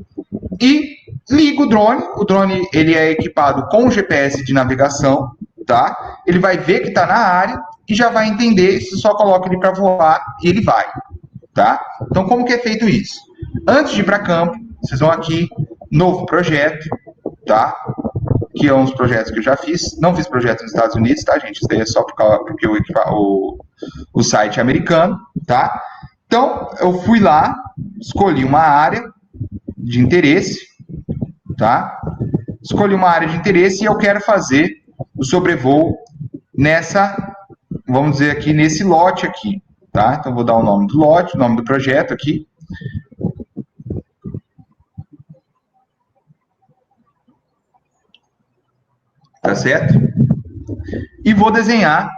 e liga o drone. O drone, ele é equipado com GPS de navegação, tá? Ele vai ver que está na área e já vai entender, se só coloca ele para voar e ele vai, tá? Então, como que é feito isso? Antes de ir para campo, vocês vão aqui, novo projeto, tá? Que é uns projetos que eu já fiz. Não fiz projetos nos Estados Unidos, tá, gente? Isso daí é só porque o site é americano, tá? Então, eu fui lá, escolhi uma área de interesse, tá? Escolhi uma área de interesse e eu quero fazer o sobrevoo nessa, vamos dizer aqui, nesse lote aqui, tá? Então, vou dar o nome do lote, o nome do projeto aqui. Tá certo? E vou desenhar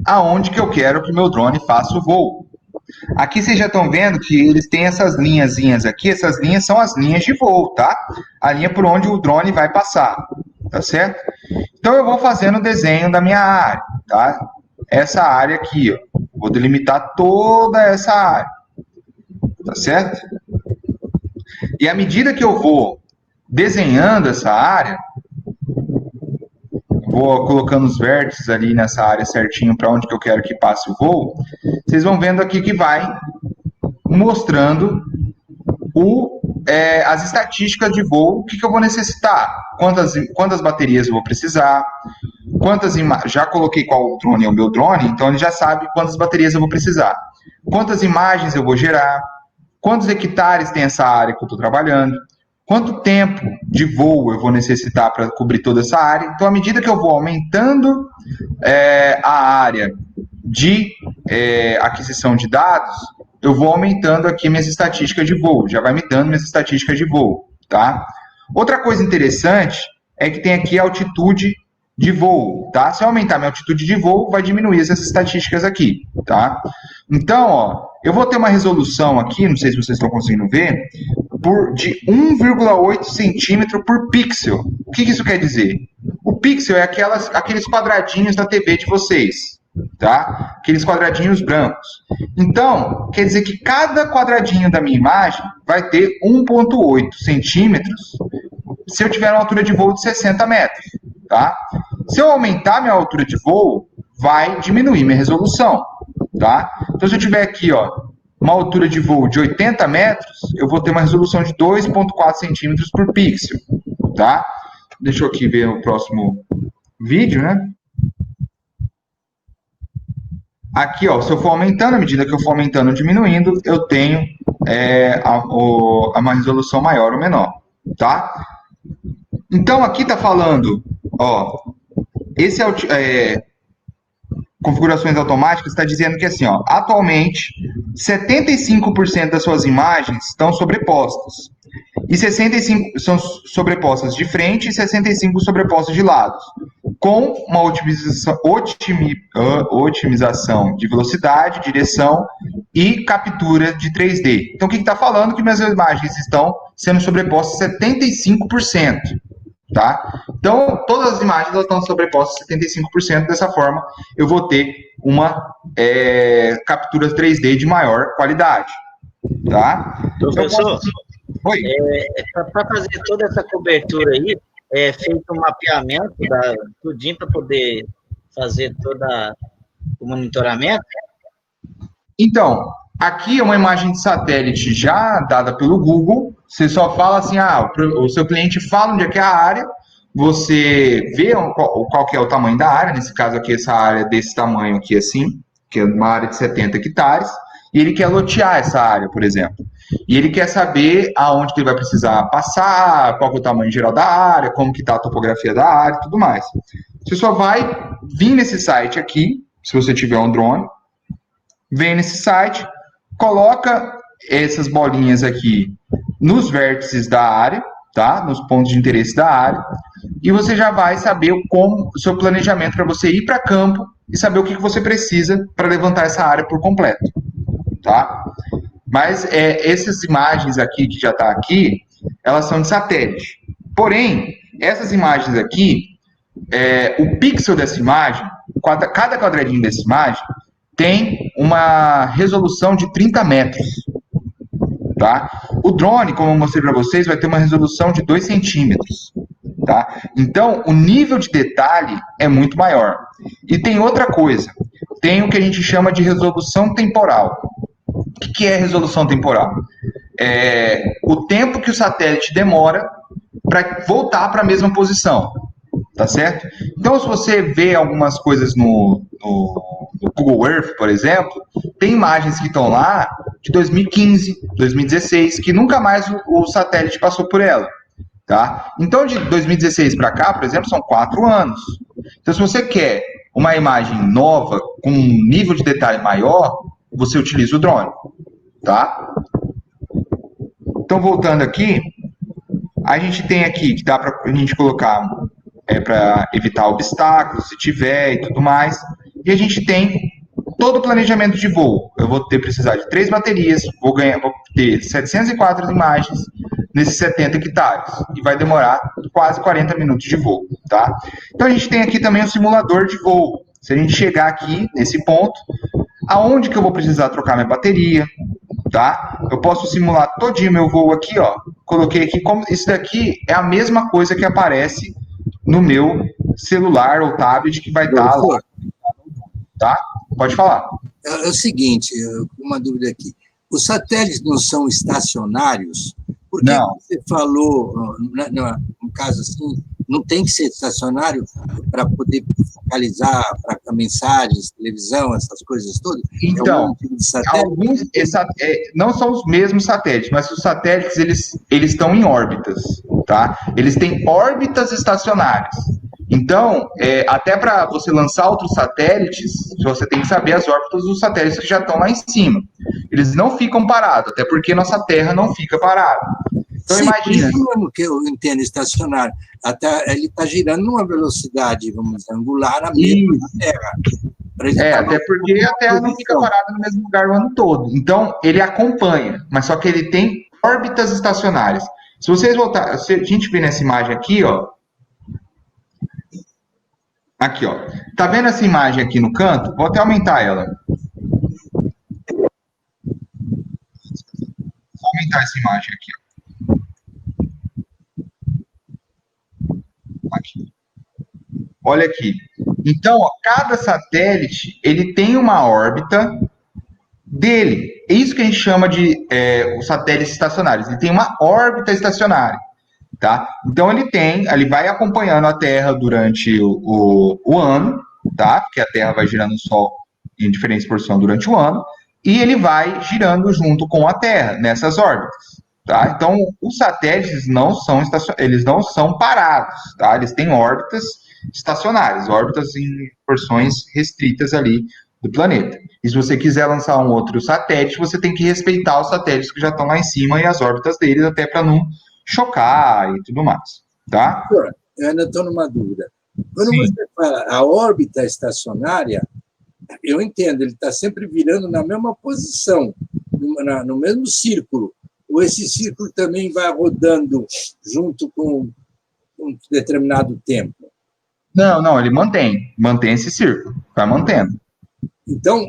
aonde que eu quero que o meu drone faça o voo. Aqui vocês já estão vendo que eles têm essas linhazinhas aqui, essas linhas são as linhas de voo, tá? A linha por onde o drone vai passar, tá certo? Então eu vou fazendo o desenho da minha área, tá? Essa área aqui, ó. Vou delimitar toda essa área, tá certo? E à medida que eu vou desenhando essa área, vou colocando os vértices ali nessa área certinho para onde que eu quero que passe o voo, vocês vão vendo aqui que vai mostrando as estatísticas de voo, o que eu vou necessitar, quantas baterias eu vou precisar, já coloquei qual drone é o meu drone, então ele já sabe quantas baterias eu vou precisar, quantas imagens eu vou gerar, quantos hectares tem essa área que eu estou trabalhando, quanto tempo de voo eu vou necessitar para cobrir toda essa área. Então, à medida que eu vou aumentando a área de aquisição de dados, eu vou aumentando aqui minhas estatísticas de voo, já vai me dando minhas estatísticas de voo, tá? Outra coisa interessante é que tem aqui a altitude de voo, tá? Se eu aumentar minha altitude de voo, vai diminuir essas estatísticas aqui, tá? Então, ó, eu vou ter uma resolução aqui, não sei se vocês estão conseguindo ver, de 1,8 centímetro por pixel. O que isso quer dizer? O pixel é aqueles quadradinhos da TV de vocês, tá? Aqueles quadradinhos brancos. Então, quer dizer que cada quadradinho da minha imagem vai ter 1,8 centímetros se eu tiver uma altura de voo de 60 metros, tá? Se eu aumentar minha altura de voo, vai diminuir minha resolução, tá? Então, se eu tiver aqui, ó, uma altura de voo de 80 metros, eu vou ter uma resolução de 2,4 centímetros por pixel, tá? Deixa eu aqui ver o próximo vídeo, né? Aqui, ó, se eu for aumentando, à medida que eu for aumentando ou diminuindo, eu tenho uma resolução maior ou menor, tá? Então, aqui tá falando, ó, esse configurações automáticas está dizendo que, assim, ó, atualmente, 75% das suas imagens estão sobrepostas. E 65% são sobrepostas de frente e 65% sobrepostas de lados. Com uma otimização de velocidade, direção e captura de 3D. Então, o que está falando? Que minhas imagens estão sendo sobrepostas 75%. Tá? Então, todas as imagens elas estão sobrepostas 75%. Dessa forma, eu vou ter uma captura 3D de maior qualidade. Tá? Professor, para fazer toda essa cobertura aí, é feito um mapeamento tudinho para poder fazer todo o monitoramento? Então, aqui é uma imagem de satélite já dada pelo Google. Você só fala assim, o seu cliente fala onde é que é a área, você vê qual que é o tamanho da área, nesse caso aqui, essa área desse tamanho aqui, assim, que é uma área de 70 hectares, e ele quer lotear essa área, por exemplo. E ele quer saber aonde que ele vai precisar passar, qual que é o tamanho geral da área, como que está a topografia da área e tudo mais. Você só vai vir nesse site aqui, se você tiver um drone, vem nesse site, coloca essas bolinhas aqui nos vértices da área, tá? Nos pontos de interesse da área, e você já vai saber o seu planejamento para você ir para campo e saber o que você precisa para levantar essa área por completo, tá? Mas essas imagens aqui, que já está aqui, elas são de satélite. Porém, essas imagens aqui, o pixel dessa imagem, cada quadradinho dessa imagem, tem uma resolução de 30 metros. Tá? O drone, como eu mostrei para vocês, vai ter uma resolução de 2 centímetros. Tá? Então, o nível de detalhe é muito maior. E tem outra coisa, tem o que a gente chama de resolução temporal. O que é resolução temporal? É o tempo que o satélite demora para voltar para a mesma posição, tá certo? Então, se você vê algumas coisas no Google Earth, por exemplo, tem imagens que estão lá de 2015, 2016, que nunca mais o satélite passou por ela. Tá? Então, de 2016 para cá, por exemplo, são 4 anos. Então, se você quer uma imagem nova, com um nível de detalhe maior, você utiliza o drone. Tá? Então, voltando aqui, a gente tem aqui que dá para a gente colocar para evitar obstáculos, se tiver e tudo mais. E a gente tem todo o planejamento de voo. Eu vou precisar de 3 baterias, vou ter 704 imagens nesses 70 hectares. E vai demorar quase 40 minutos de voo. Tá? Então a gente tem aqui também o simulador de voo. Se a gente chegar aqui nesse ponto, aonde que eu vou precisar trocar minha bateria, tá? Eu posso simular todinho meu voo aqui, ó. Coloquei aqui como isso daqui é a mesma coisa que aparece no meu celular ou tablet que vai estar lá, tá? Pode falar. É o seguinte, uma dúvida aqui. Os satélites não são estacionários? Por que você falou, no caso assim, não tem que ser estacionário para poder focalizar para mensagens, televisão, essas coisas todas? Então, é um tipo de satélite? alguns não são os mesmos satélites, mas os satélites eles estão em órbitas, tá? Eles têm órbitas estacionárias. Então, até para você lançar outros satélites, você tem que saber as órbitas dos satélites que já estão lá em cima. Eles não ficam parados, até porque nossa Terra não fica parada. Então, sim, imagina. Isso que eu entendo estacionário. Até ele está girando numa velocidade, vamos dizer, angular a mesma da Terra. Até porque a Terra não fica parada no mesmo lugar o ano todo. Então, ele acompanha, mas só que ele tem órbitas estacionárias. Se vocês voltarem, se a gente ver nessa imagem aqui, ó. Aqui, ó. Tá vendo essa imagem aqui no canto? Vou até aumentar ela. Vou aumentar essa imagem aqui, ó. Aqui. Olha aqui. Então, ó, cada satélite, ele tem uma órbita dele. É isso que a gente chama de os satélites estacionários. Ele tem uma órbita estacionária. Tá? Então ele vai acompanhando a Terra durante o ano, tá? Porque a Terra vai girando o Sol em diferentes porções durante o ano, e ele vai girando junto com a Terra nessas órbitas, tá? Então os satélites eles não são parados, tá? Eles têm órbitas estacionárias, órbitas em porções restritas ali do planeta. E se você quiser lançar um outro satélite, você tem que respeitar os satélites que já estão lá em cima e as órbitas deles, até para não chocar e tudo mais, tá? Eu ainda estou numa dúvida. Quando você fala a órbita estacionária, eu entendo, ele está sempre virando na mesma posição, no mesmo círculo. Ou esse círculo também vai rodando junto com um determinado tempo? Não, ele mantém esse círculo, vai mantendo. Então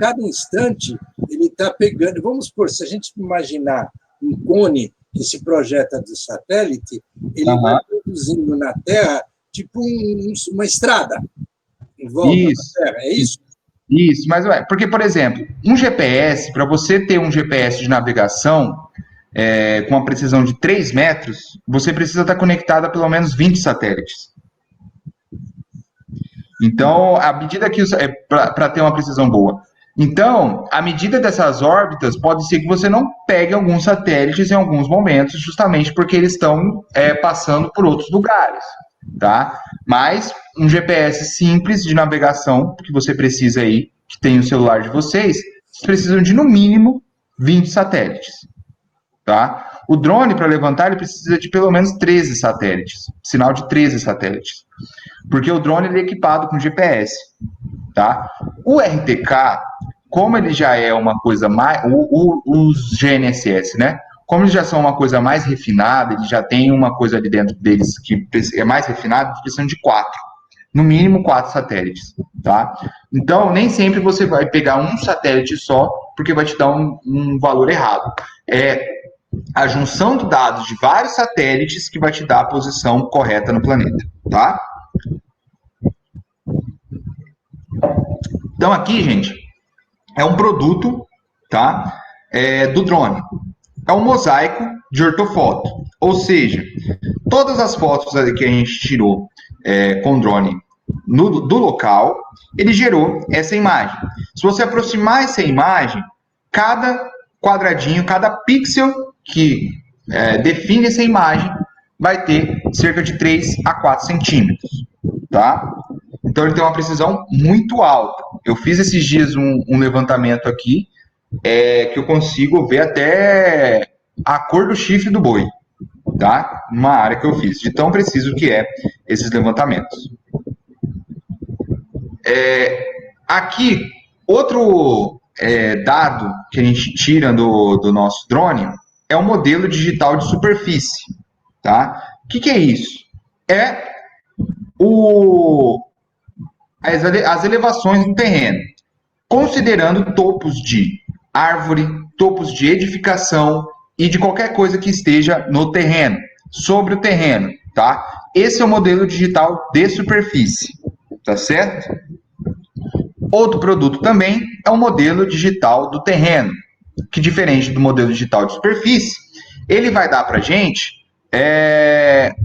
cada instante, ele está pegando... Vamos supor, se a gente imaginar um cone que se projeta do satélite, ele vai produzindo na Terra tipo uma estrada em volta da Terra, é isso? Isso, mas porque, por exemplo, um GPS, para você ter um GPS de navegação com uma precisão de 3 metros, você precisa estar conectado a pelo menos 20 satélites. Então, à medida que para ter uma precisão boa. Então, à medida dessas órbitas, pode ser que você não pegue alguns satélites em alguns momentos, justamente porque eles estão passando por outros lugares, tá? Mas um GPS simples de navegação, que você precisa aí, que tem o celular de vocês precisam de, no mínimo, 20 satélites, tá? O drone, para levantar, ele precisa de pelo menos 13 satélites, sinal de 13 satélites, porque o drone ele é equipado com GPS, tá? O RTK, como ele já é uma coisa mais... Os GNSS, né? como eles já são uma coisa mais refinada, eles já têm uma coisa ali dentro deles que é mais refinada, eles precisam de 4. No mínimo 4 satélites, tá? Então, nem sempre você vai pegar um satélite só, porque vai te dar um valor errado. É a junção de dados de vários satélites que vai te dar a posição correta no planeta, tá? Então, aqui, gente, é um produto, tá? Do drone. É um mosaico de ortofoto. Ou seja, todas as fotos que a gente tirou com drone do local, ele gerou essa imagem. Se você aproximar essa imagem, cada quadradinho, cada pixel que define essa imagem vai ter cerca de 3 a 4 centímetros, tá? Então ele tem uma precisão muito alta. Eu fiz esses dias um levantamento aqui, que eu consigo ver até a cor do chifre do boi, tá? Uma área que eu fiz, de tão preciso que é esses levantamentos. Aqui, outro dado que a gente tira do nosso drone é o modelo digital de superfície, tá? O que é isso? As elevações do terreno, considerando topos de árvore, topos de edificação e de qualquer coisa que esteja no terreno, sobre o terreno, tá? Esse é o modelo digital de superfície, tá certo? Outro produto também é o modelo digital do terreno, que diferente do modelo digital de superfície, ele vai dar para a gente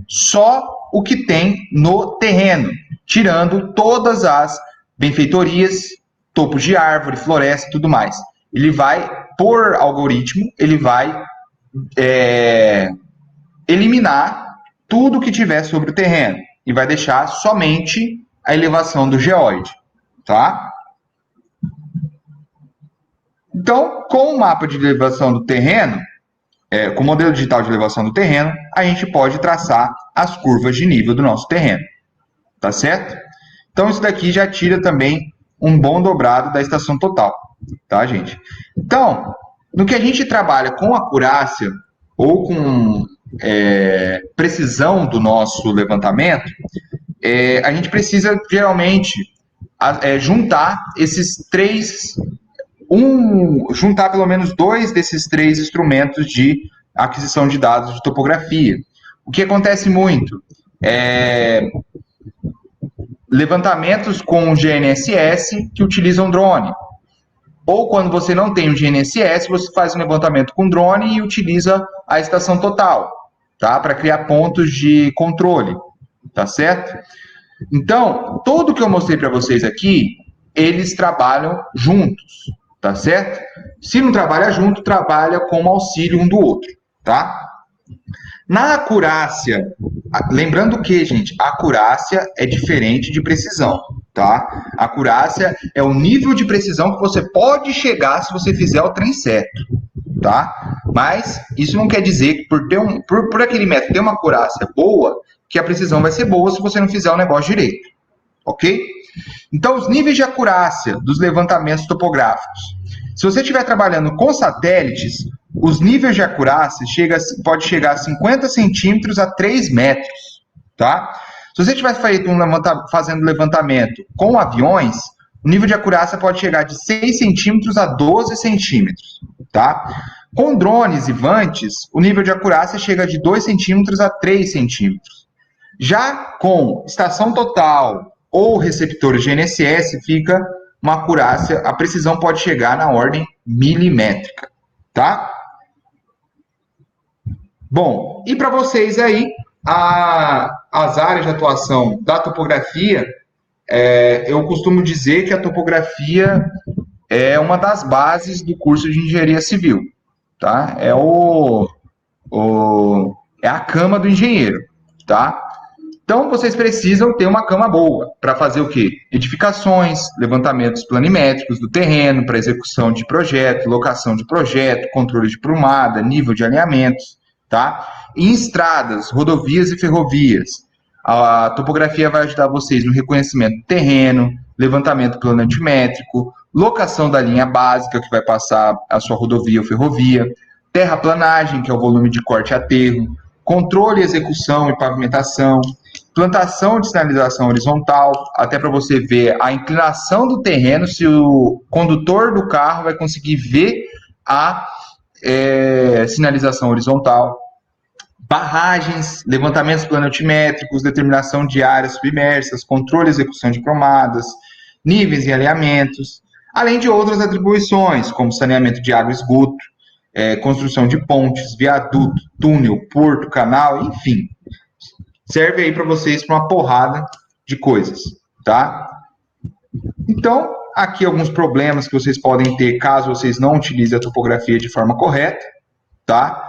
só o que tem no terreno, tirando todas as benfeitorias, topos de árvore, floresta e tudo mais. Ele vai, por algoritmo, ele vai eliminar tudo que tiver sobre o terreno e vai deixar somente a elevação do geóide, tá? Então, com o mapa de elevação do terreno, com o modelo digital de elevação do terreno, a gente pode traçar as curvas de nível do nosso terreno, tá certo? Então, isso daqui já tira também um bom dobrado da estação total, tá, gente? Então, no que a gente trabalha com acurácia ou com precisão do nosso levantamento, a gente precisa, geralmente, juntar esses três... juntar pelo menos 2 desses 3 instrumentos de aquisição de dados de topografia. O que acontece muito levantamentos com GNSS que utilizam drone. Ou quando você não tem o GNSS, você faz um levantamento com drone e utiliza a estação total, tá? Para criar pontos de controle, tá certo? Então, tudo que eu mostrei para vocês aqui, eles trabalham juntos, tá certo? Se não trabalha junto, trabalha como auxílio um do outro, tá? Na acurácia, lembrando que, gente, a acurácia é diferente de precisão, tá? A acurácia é o nível de precisão que você pode chegar se você fizer o trem certo, tá? Mas isso não quer dizer que por aquele método ter uma acurácia boa, que a precisão vai ser boa se você não fizer o negócio direito, ok? Então, os níveis de acurácia dos levantamentos topográficos. Se você estiver trabalhando com satélites, os níveis de acurácia pode chegar a 50 centímetros a 3 metros, tá? Se você estiver fazendo levantamento com aviões, o nível de acurácia pode chegar de 6 centímetros a 12 centímetros, tá? Com drones e vantes, o nível de acurácia chega de 2 centímetros a 3 centímetros. Já com estação total ou receptor GNSS, fica uma acurácia, a precisão pode chegar na ordem milimétrica, tá? Bom, e para vocês aí, as áreas de atuação da topografia, eu costumo dizer que a topografia é uma das bases do curso de engenharia civil, tá? É a cama do engenheiro, tá? Então, vocês precisam ter uma cama boa para fazer o quê? Edificações, levantamentos planimétricos do terreno para execução de projeto, locação de projeto, controle de prumada, nível de alinhamentos, tá? Em estradas, rodovias e ferrovias, a topografia vai ajudar vocês no reconhecimento do terreno, levantamento planimétrico, locação da linha básica que vai passar a sua rodovia ou ferrovia, terraplanagem, que é o volume de corte e aterro, controle, execução e pavimentação, plantação de sinalização horizontal, até para você ver a inclinação do terreno, se o condutor do carro vai conseguir ver a sinalização horizontal, barragens, levantamentos planoaltimétricos, determinação de áreas submersas, controle e execução de cromadas, níveis e alinhamentos, além de outras atribuições, como saneamento de água e esgoto, construção de pontes, viaduto, túnel, porto, canal, enfim. Serve aí para vocês para uma porrada de coisas, tá? Então, aqui alguns problemas que vocês podem ter caso vocês não utilizem a topografia de forma correta, tá?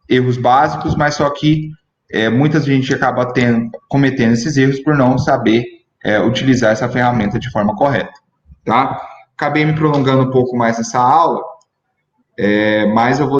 Erros básicos, mas só que muita gente acaba cometendo esses erros por não saber utilizar essa ferramenta de forma correta, tá? Acabei me prolongando um pouco mais nessa aula, mas eu vou